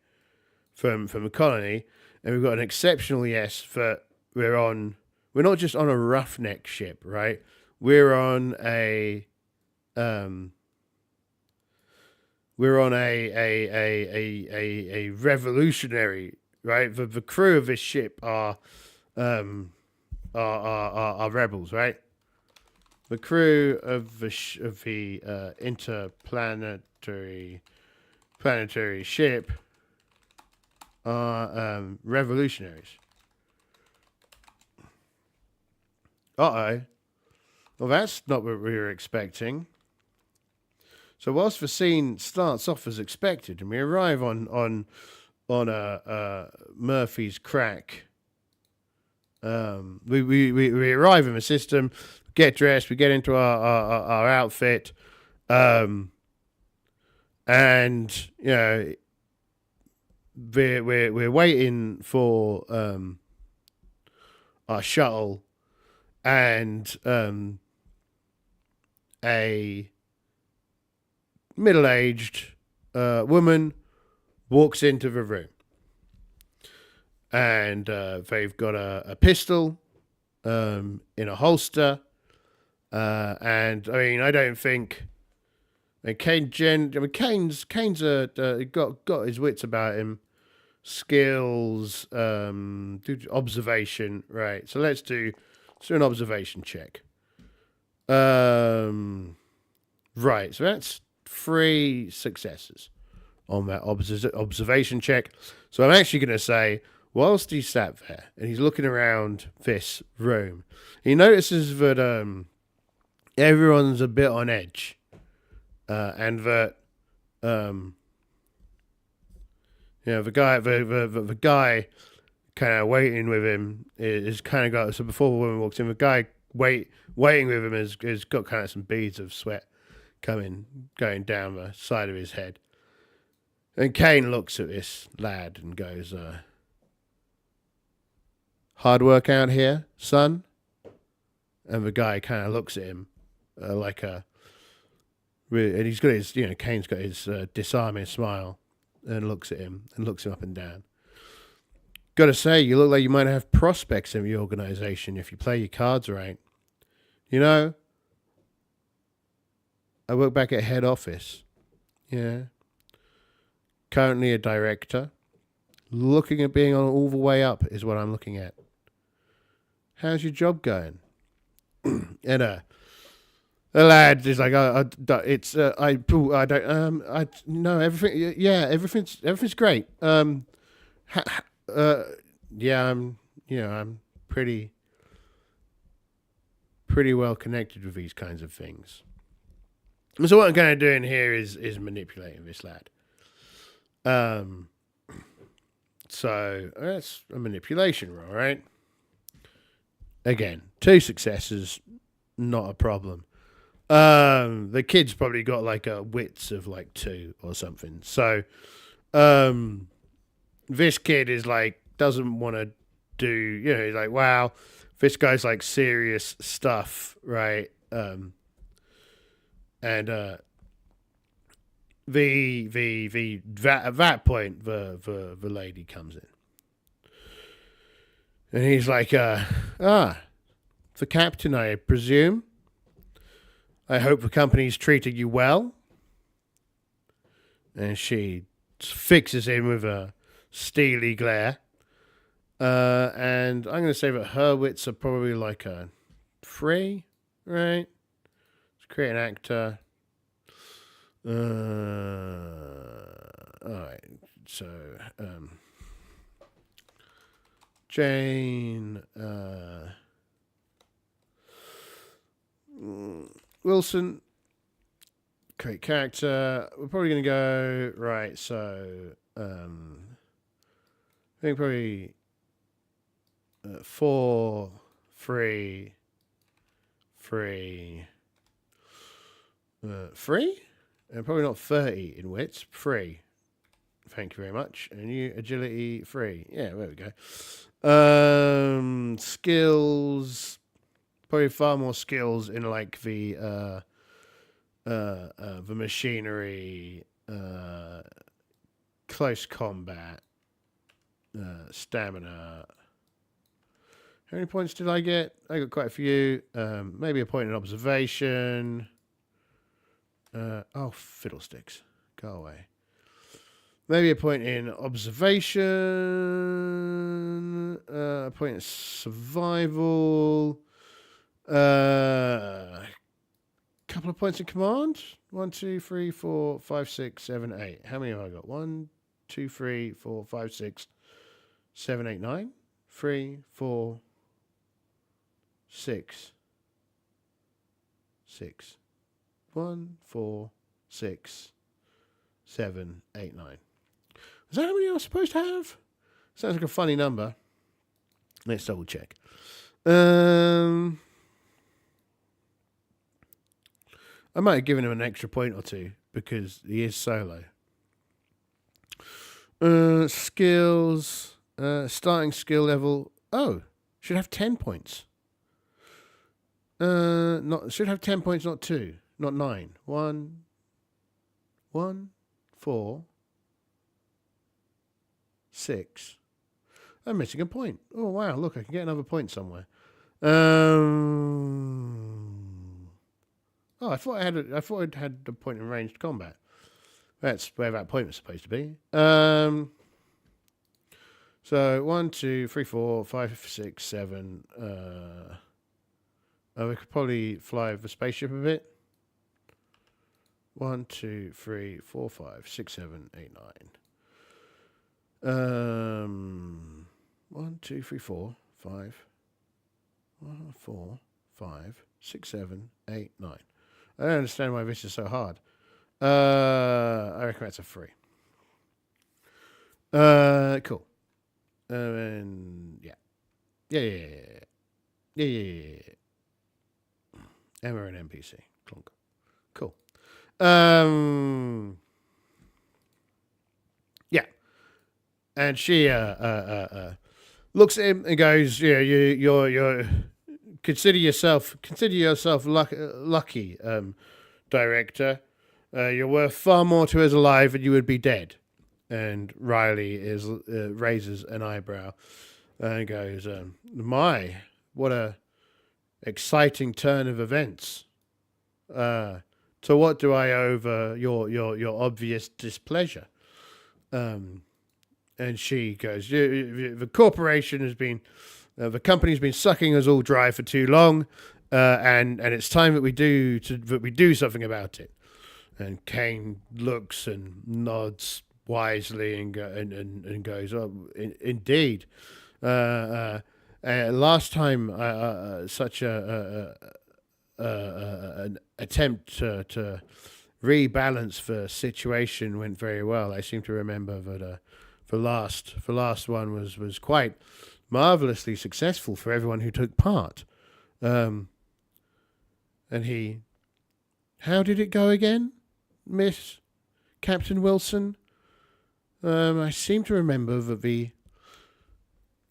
From the colony, and we've got an exceptional yes for we're not just on a roughneck ship, right? We're on a a revolutionary, right? The crew of this ship are rebels, right? The crew of the interplanetary planetary ship are revolutionaries. Uh-oh. Well, that's not what we were expecting. So whilst the scene starts off as expected, and we arrive on Murphy's crack, we arrive in the system, get dressed, we get into our outfit, and you know we're waiting for our shuttle, and a middle-aged woman walks into the room, and they've got a pistol in a holster, and I mean, I don't think. Kane's got his wits about him, skills, observation, right? So let's do an observation check. Right, so that's 3 successes on that observation check. So I'm actually going to say, whilst he sat there and he's looking around this room, he notices that everyone's a bit on edge, and that the guy kind of waiting with him is kind of got. So before the woman walks in, the guy waiting with him has got kind of some beads of sweat going down the side of his head. And Kane looks at this lad and goes, "Hard work out here, son?" And the guy kind of looks at him and he's got his, Kane's got his disarming smile and looks at him and looks him up and down. Got to say, you look like you might have prospects in the organization if you play your cards right. I work back at head office. Yeah. Currently a director. Looking at being on all the way up is what I'm looking at. How's your job going? And the lad is like, everything's great. I'm pretty well connected with these kinds of things. So what I'm kind of doing here is manipulating this lad. So that's a manipulation roll, right? Again, 2 successes, not a problem. The kid's probably got like a wits of like 2 or something. So, this kid is like, doesn't want to do, he's like, wow, this guy's like serious stuff, right? And at that point, the lady comes in, and he's like, the captain, I presume. I hope the company's treating you well. And she fixes him with a steely glare. And I'm going to say that her wits are probably like a 3, right? Let's create an actor. Alright, so, Jane, Wilson, create character. We're probably going to go, right, so, I think probably 4, 3, 3, 3? And probably not 30 in wits, 3. Thank you very much. And you, agility, 3. Yeah, there we go. Skills, probably far more skills in like the machinery, close combat, stamina. How many points did I get? I got quite a few. Maybe a point in observation. Oh, fiddlesticks. Go away. Maybe a point in observation. A point in survival. Couple of points in command. 1, 2, 3, 4, 5, 6, 7, 8. How many have I got? 1, 2, 3, 4, 5, 6, 7, 8, 9. 3, 4, 6. 6. 1, 4, 6, 7, 8, 9. Is that how many I was supposed to have? Sounds like a funny number. Let's double check. I might have given him an extra point or two because he is solo. Skills. Starting skill level. Oh, should have 10 points. Should have 10 points, not 2. Not 9. 1, 4, 6. I'm missing a point. Oh wow! Look, I can get another point somewhere. Oh, I thought it had a point in ranged combat. That's where that point was supposed to be. So 1, 2, 3, 4, 5, 6, 7. We could probably fly the spaceship a bit. 1, 2, 3, 4, 5, 6, 7, 8, 9. 1, 2, 3, 4, 5. 1, 4, 5, 6, 7, 8, 9. I don't understand why this is so hard. I reckon that's a 3. Cool. And yeah. And we're an NPC. Clunk. Cool. Yeah. And she looks at him and goes, "Yeah, you're consider yourself lucky, director. You're worth far more to us alive, and you would be dead." And Riley raises an eyebrow and goes, "My, what a exciting turn of events. To what do I owe your obvious displeasure?" And she goes, "The corporation has been, the company's been sucking us all dry for too long, and it's time that we do something about it." And Kane looks and nods wisely and goes, "Oh, indeed. Last time, such an attempt to rebalance the situation went very well. I seem to remember that the last one was quite marvelously successful for everyone who took part." And how did it go again, Miss Captain Wilson? I seem to remember that the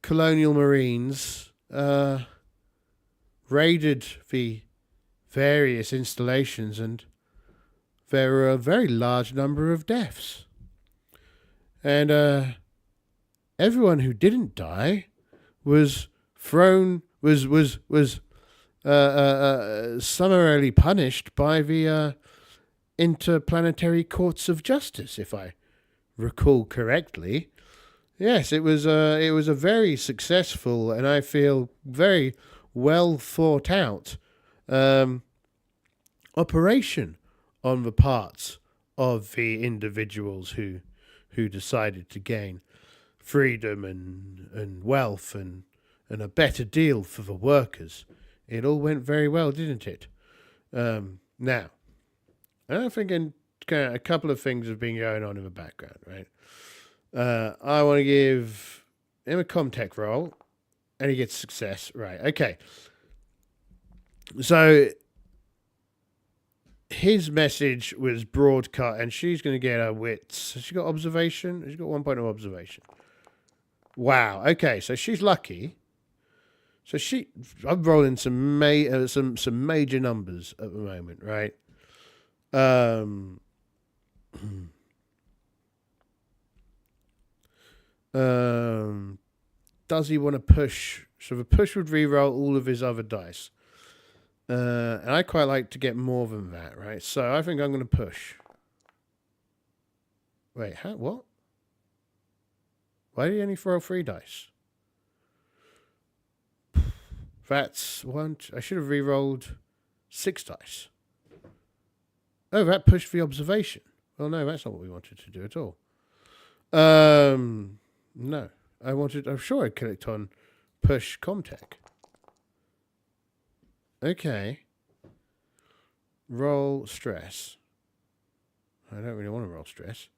Colonial Marines raided the various installations, and there were a very large number of deaths. And everyone who didn't die was summarily punished by the interplanetary courts of justice, if I recall correctly. Yes, it was a very successful and I feel very well thought out operation on the parts of the individuals who decided to gain freedom and wealth and a better deal for the workers. It all went very well, didn't it? Now, I'm thinking a couple of things have been going on in the background, right? I want to give him a Comtech roll, and he gets success. Right, okay. So his message was broadcast, and she's going to get her wits. Has she got observation? She's got 1 point of observation. Wow, okay, so she's lucky. So I'm rolling some major numbers at the moment, right? Does he want to push? So the push would re-roll all of his other dice. And I quite like to get more than that, right? So I think I'm going to push. Wait, what? Why did he only throw 3 dice? That's one. I should have re-rolled 6 dice. Oh, that pushed the observation. Well, no, that's not what we wanted to do at all. No. I'm sure I clicked on push Comtech. Okay. Roll stress. I don't really want to roll stress.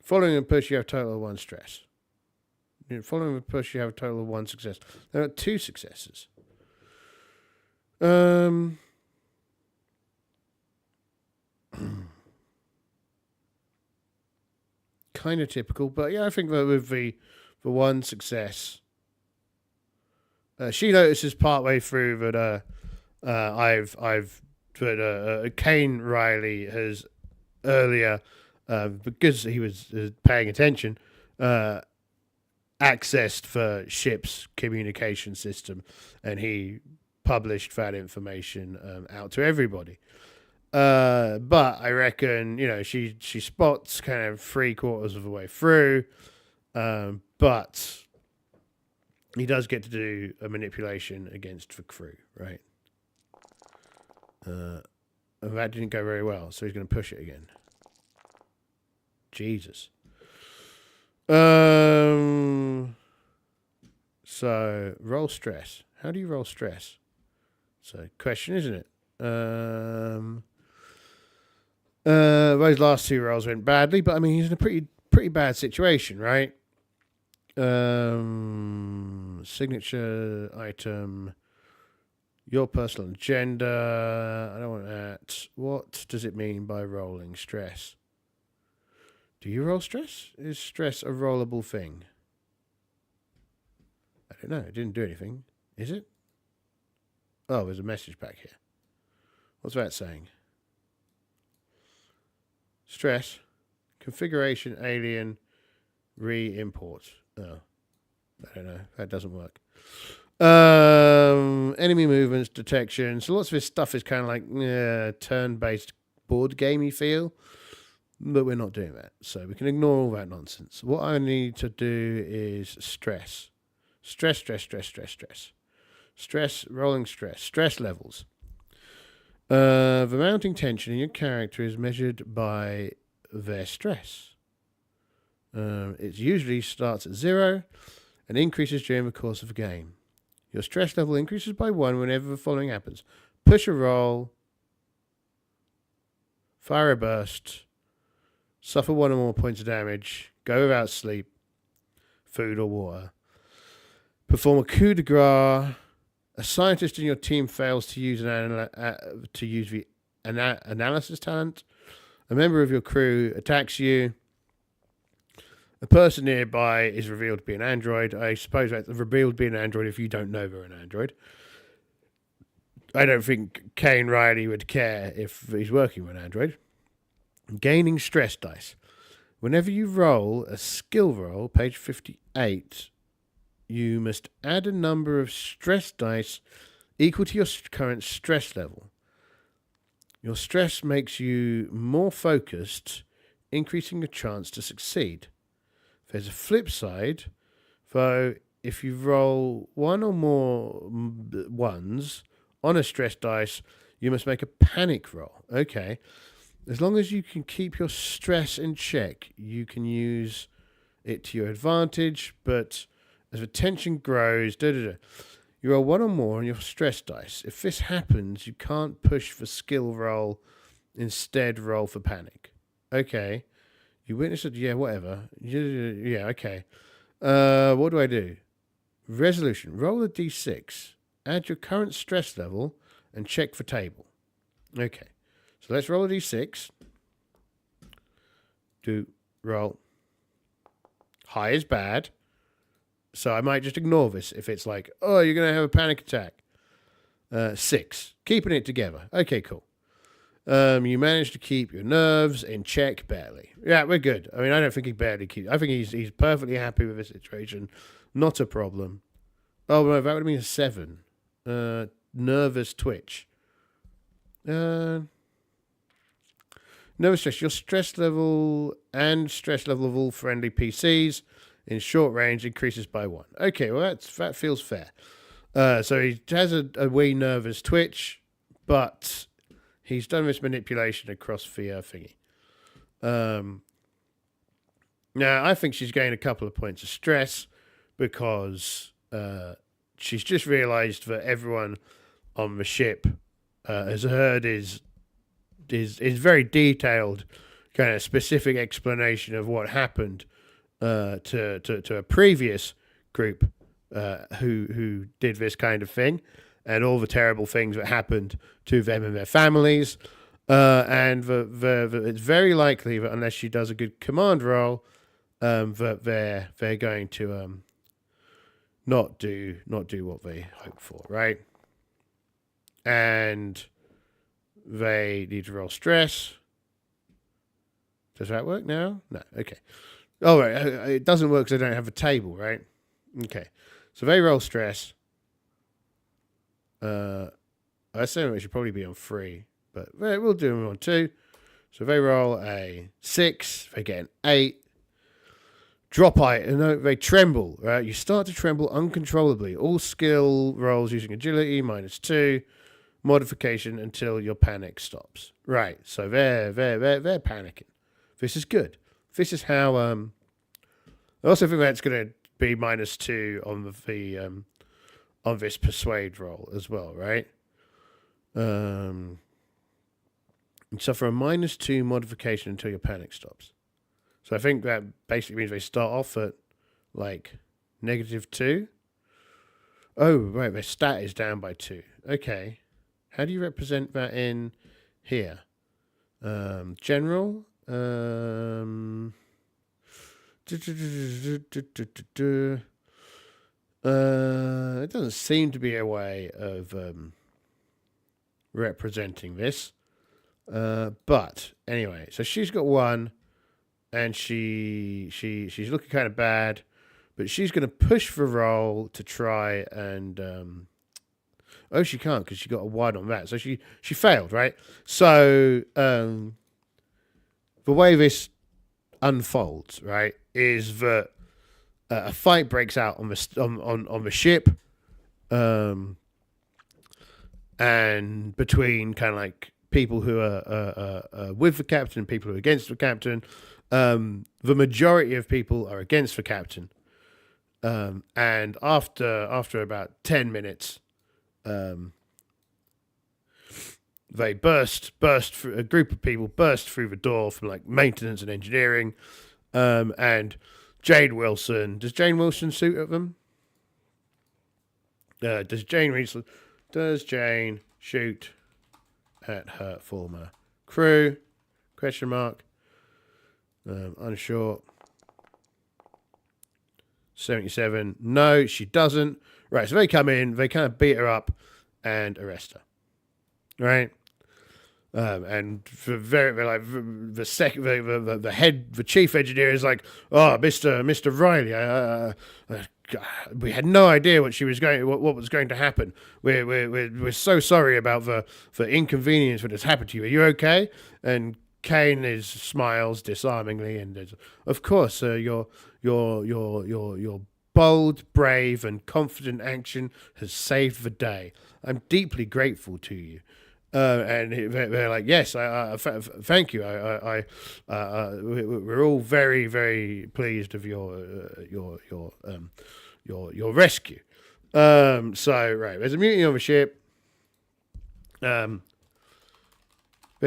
Following a push, you have a total of 1 stress. Following a push, you have a total of 1 success. There are 2 successes. Kind of typical, but yeah, I think that with the 1 success, she notices partway through that Kane Riley has earlier, because he was paying attention, accessed the ship's communication system, and he published that information out to everybody. But I reckon, she spots kind of 3/4 of the way through, but he does get to do a manipulation against the crew, right? And that didn't go very well, so he's going to push it again. Jesus. So roll stress. How do you roll stress? So question, isn't it? Those last 2 rolls went badly, but I mean he's in a pretty bad situation, right? Signature item, your personal agenda. I don't want that. What does it mean by rolling stress? Do you roll stress? Is stress a rollable thing? I don't know. It didn't do anything. Is it? Oh, there's a message back here. What's that saying? Stress. Configuration alien. Re-import. Oh. I don't know. That doesn't work. Enemy movements, detection. So lots of this stuff is kind of like turn-based board gamey feel. But we're not doing that. So we can ignore all that nonsense. What I need to do is stress. Stress. Stress, rolling stress. Stress levels. The mounting tension in your character is measured by their stress. It usually starts at 0 and increases during the course of the game. Your stress level increases by 1 whenever the following happens. Push a roll. Fire a burst. Suffer 1 or more points of damage. Go without sleep, food or water. Perform a coup de grace. A scientist in your team fails to use the analysis talent. A member of your crew attacks you. A person nearby is revealed to be an android. I suppose that's revealed to be an android if you don't know they're an android. I don't think Kane Riley would care if he's working with an android. Gaining stress dice. Whenever you roll a skill roll, page 58, you must add a number of stress dice equal to your current stress level. Your stress makes you more focused, increasing your chance to succeed. There's a flip side, though. If you roll 1 or more 1s on a stress dice, you must make a panic roll. Okay. As long as you can keep your stress in check, you can use it to your advantage, but as the tension grows, you roll 1 or more on your stress dice. If this happens, you can't push for skill roll, instead roll for panic. Okay. You witness it, yeah, whatever. Yeah, okay. What do I do? Resolution. Roll a d6. Add your current stress level and check for table. Okay. So let's roll a d6. Roll. High is bad. So I might just ignore this if it's like, oh, you're going to have a panic attack. 6. Keeping it together. Okay, cool. You managed to keep your nerves in check barely. Yeah, we're good. I mean, I don't think he barely keeps. I think he's perfectly happy with the situation. Not a problem. Oh, no, that would have been a 7. Nervous twitch. Nervous stress. Your stress level and stress level of all friendly PCs in short range increases by 1. Okay, well, that feels fair. So he has a wee nervous twitch, but he's done this manipulation across the thingy. Now, I think she's gained a couple of points of stress because she's just realised that everyone on the ship has heard his very detailed, kind of specific explanation of what happened to a previous group who did this kind of thing, and all the terrible things that happened to them and their families. And it's very likely that unless she does a good command roll, that they're going to not do what they hope for, right? And they need to roll stress. Does that work now? No. Okay. Oh, right. It doesn't work because I don't have a table, right? Okay. So they roll stress. I assume it should probably be on 3, but we'll do them on 2. So they roll a 6. They get an 8. Drop item. No, they tremble. Right? You start to tremble uncontrollably. All skill rolls using agility -2. Modification until your panic stops. Right. So they're panicking. This is good. This is how. I also think that's going to be -2 on the on this persuade roll as well, right? You suffer a -2 modification until your panic stops. So I think that basically means they start off at like -2. Oh, right, their stat is down by 2. Okay. How do you represent that in here? General. It doesn't seem to be a way of representing this. But anyway, so she's got 1, and she's looking kind of bad, but she's going to push the roll to try and oh, she can't because she got a 1 on that, so she failed, right? So the way this unfolds, right, is that a fight breaks out on the ship, and between kind of like people who are with the captain and people who are against the captain. The majority of people are against the captain, and after about 10 minutes, they burst through, a group of people burst through the door from like maintenance and engineering, and Jane Wilson. Does Jane Wilson shoot at them? Does Jane shoot at her former crew? Question mark. Unsure. 77. No, she doesn't. Right, so they come in, they kind of beat her up and arrest her. Right? And the chief engineer is like, oh, Mr. Riley, we had no idea what was going to happen. We're so sorry about the inconvenience that has happened to you. Are you okay? And Kane smiles disarmingly, and says, of course, your bold, brave, and confident action has saved the day. I'm deeply grateful to you. And they're like, yes, thank you. We're all very, very pleased of your rescue. So right, there's a mutiny on the ship. There's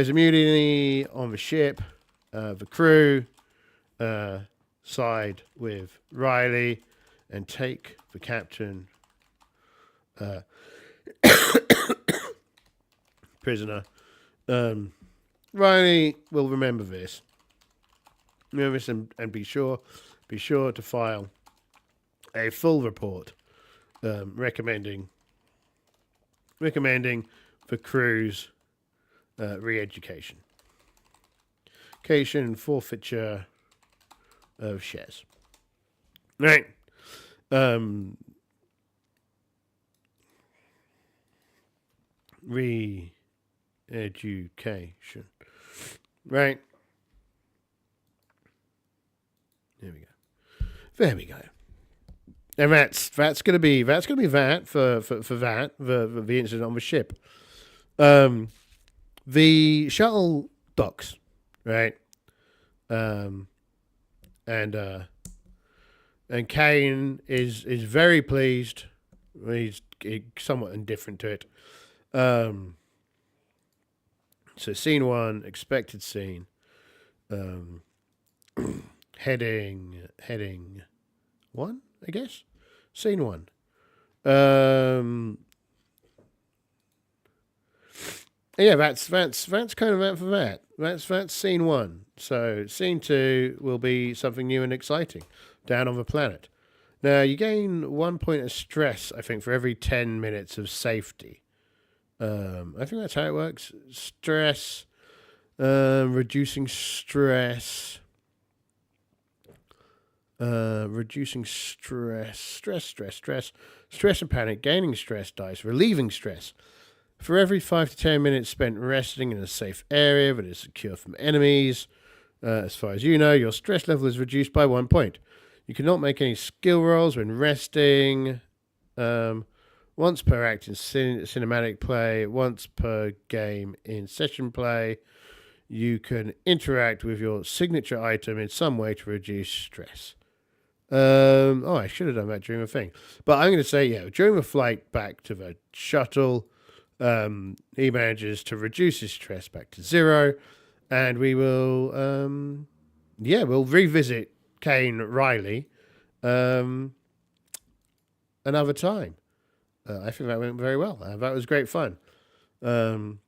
a mutiny on the ship. The crew side with Riley and take the captain prisoner. Riley will remember this. And be sure to file a full report recommending for crews re-education. And forfeiture of shares. Right. Re-education. Right. There we go. And that's gonna be that for the incident on the ship. The shuttle docks, right? And Kane is very pleased. He's somewhat indifferent to it. So scene 1, expected scene. Heading 1, I guess. Scene 1. Yeah, that's kind of that for that. That's scene 1. So scene 2 will be something new and exciting down on the planet. Now you gain 1 point of stress, I think, for every 10 minutes of safety. I think that's how it works. Stress, reducing stress. Reducing stress and panic, gaining stress dice, relieving stress. For every 5 to 10 minutes spent resting in a safe area that is secure from enemies, as far as you know, your stress level is reduced by 1 point. You cannot make any skill rolls when resting. Once per act in cinematic play, once per game in session play, you can interact with your signature item in some way to reduce stress. I should have done that during the thing. But I'm going to say, during the flight back to the shuttle, he manages to reduce his stress back to 0, and we will, we'll revisit Kane Riley another time. I think that went very well. That was great fun. And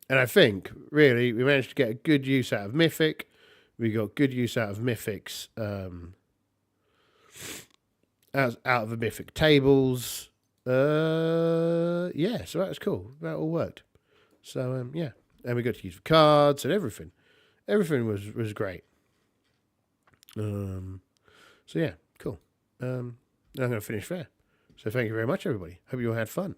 I think, really, we managed to get a good use out of Mythic. We got good use out of Mythic's, out of the Mythic tables. So that was cool. That all worked. So, and we got to use the cards and everything. Everything was great. Cool. I'm going to finish there. So thank you very much, everybody. Hope you all had fun.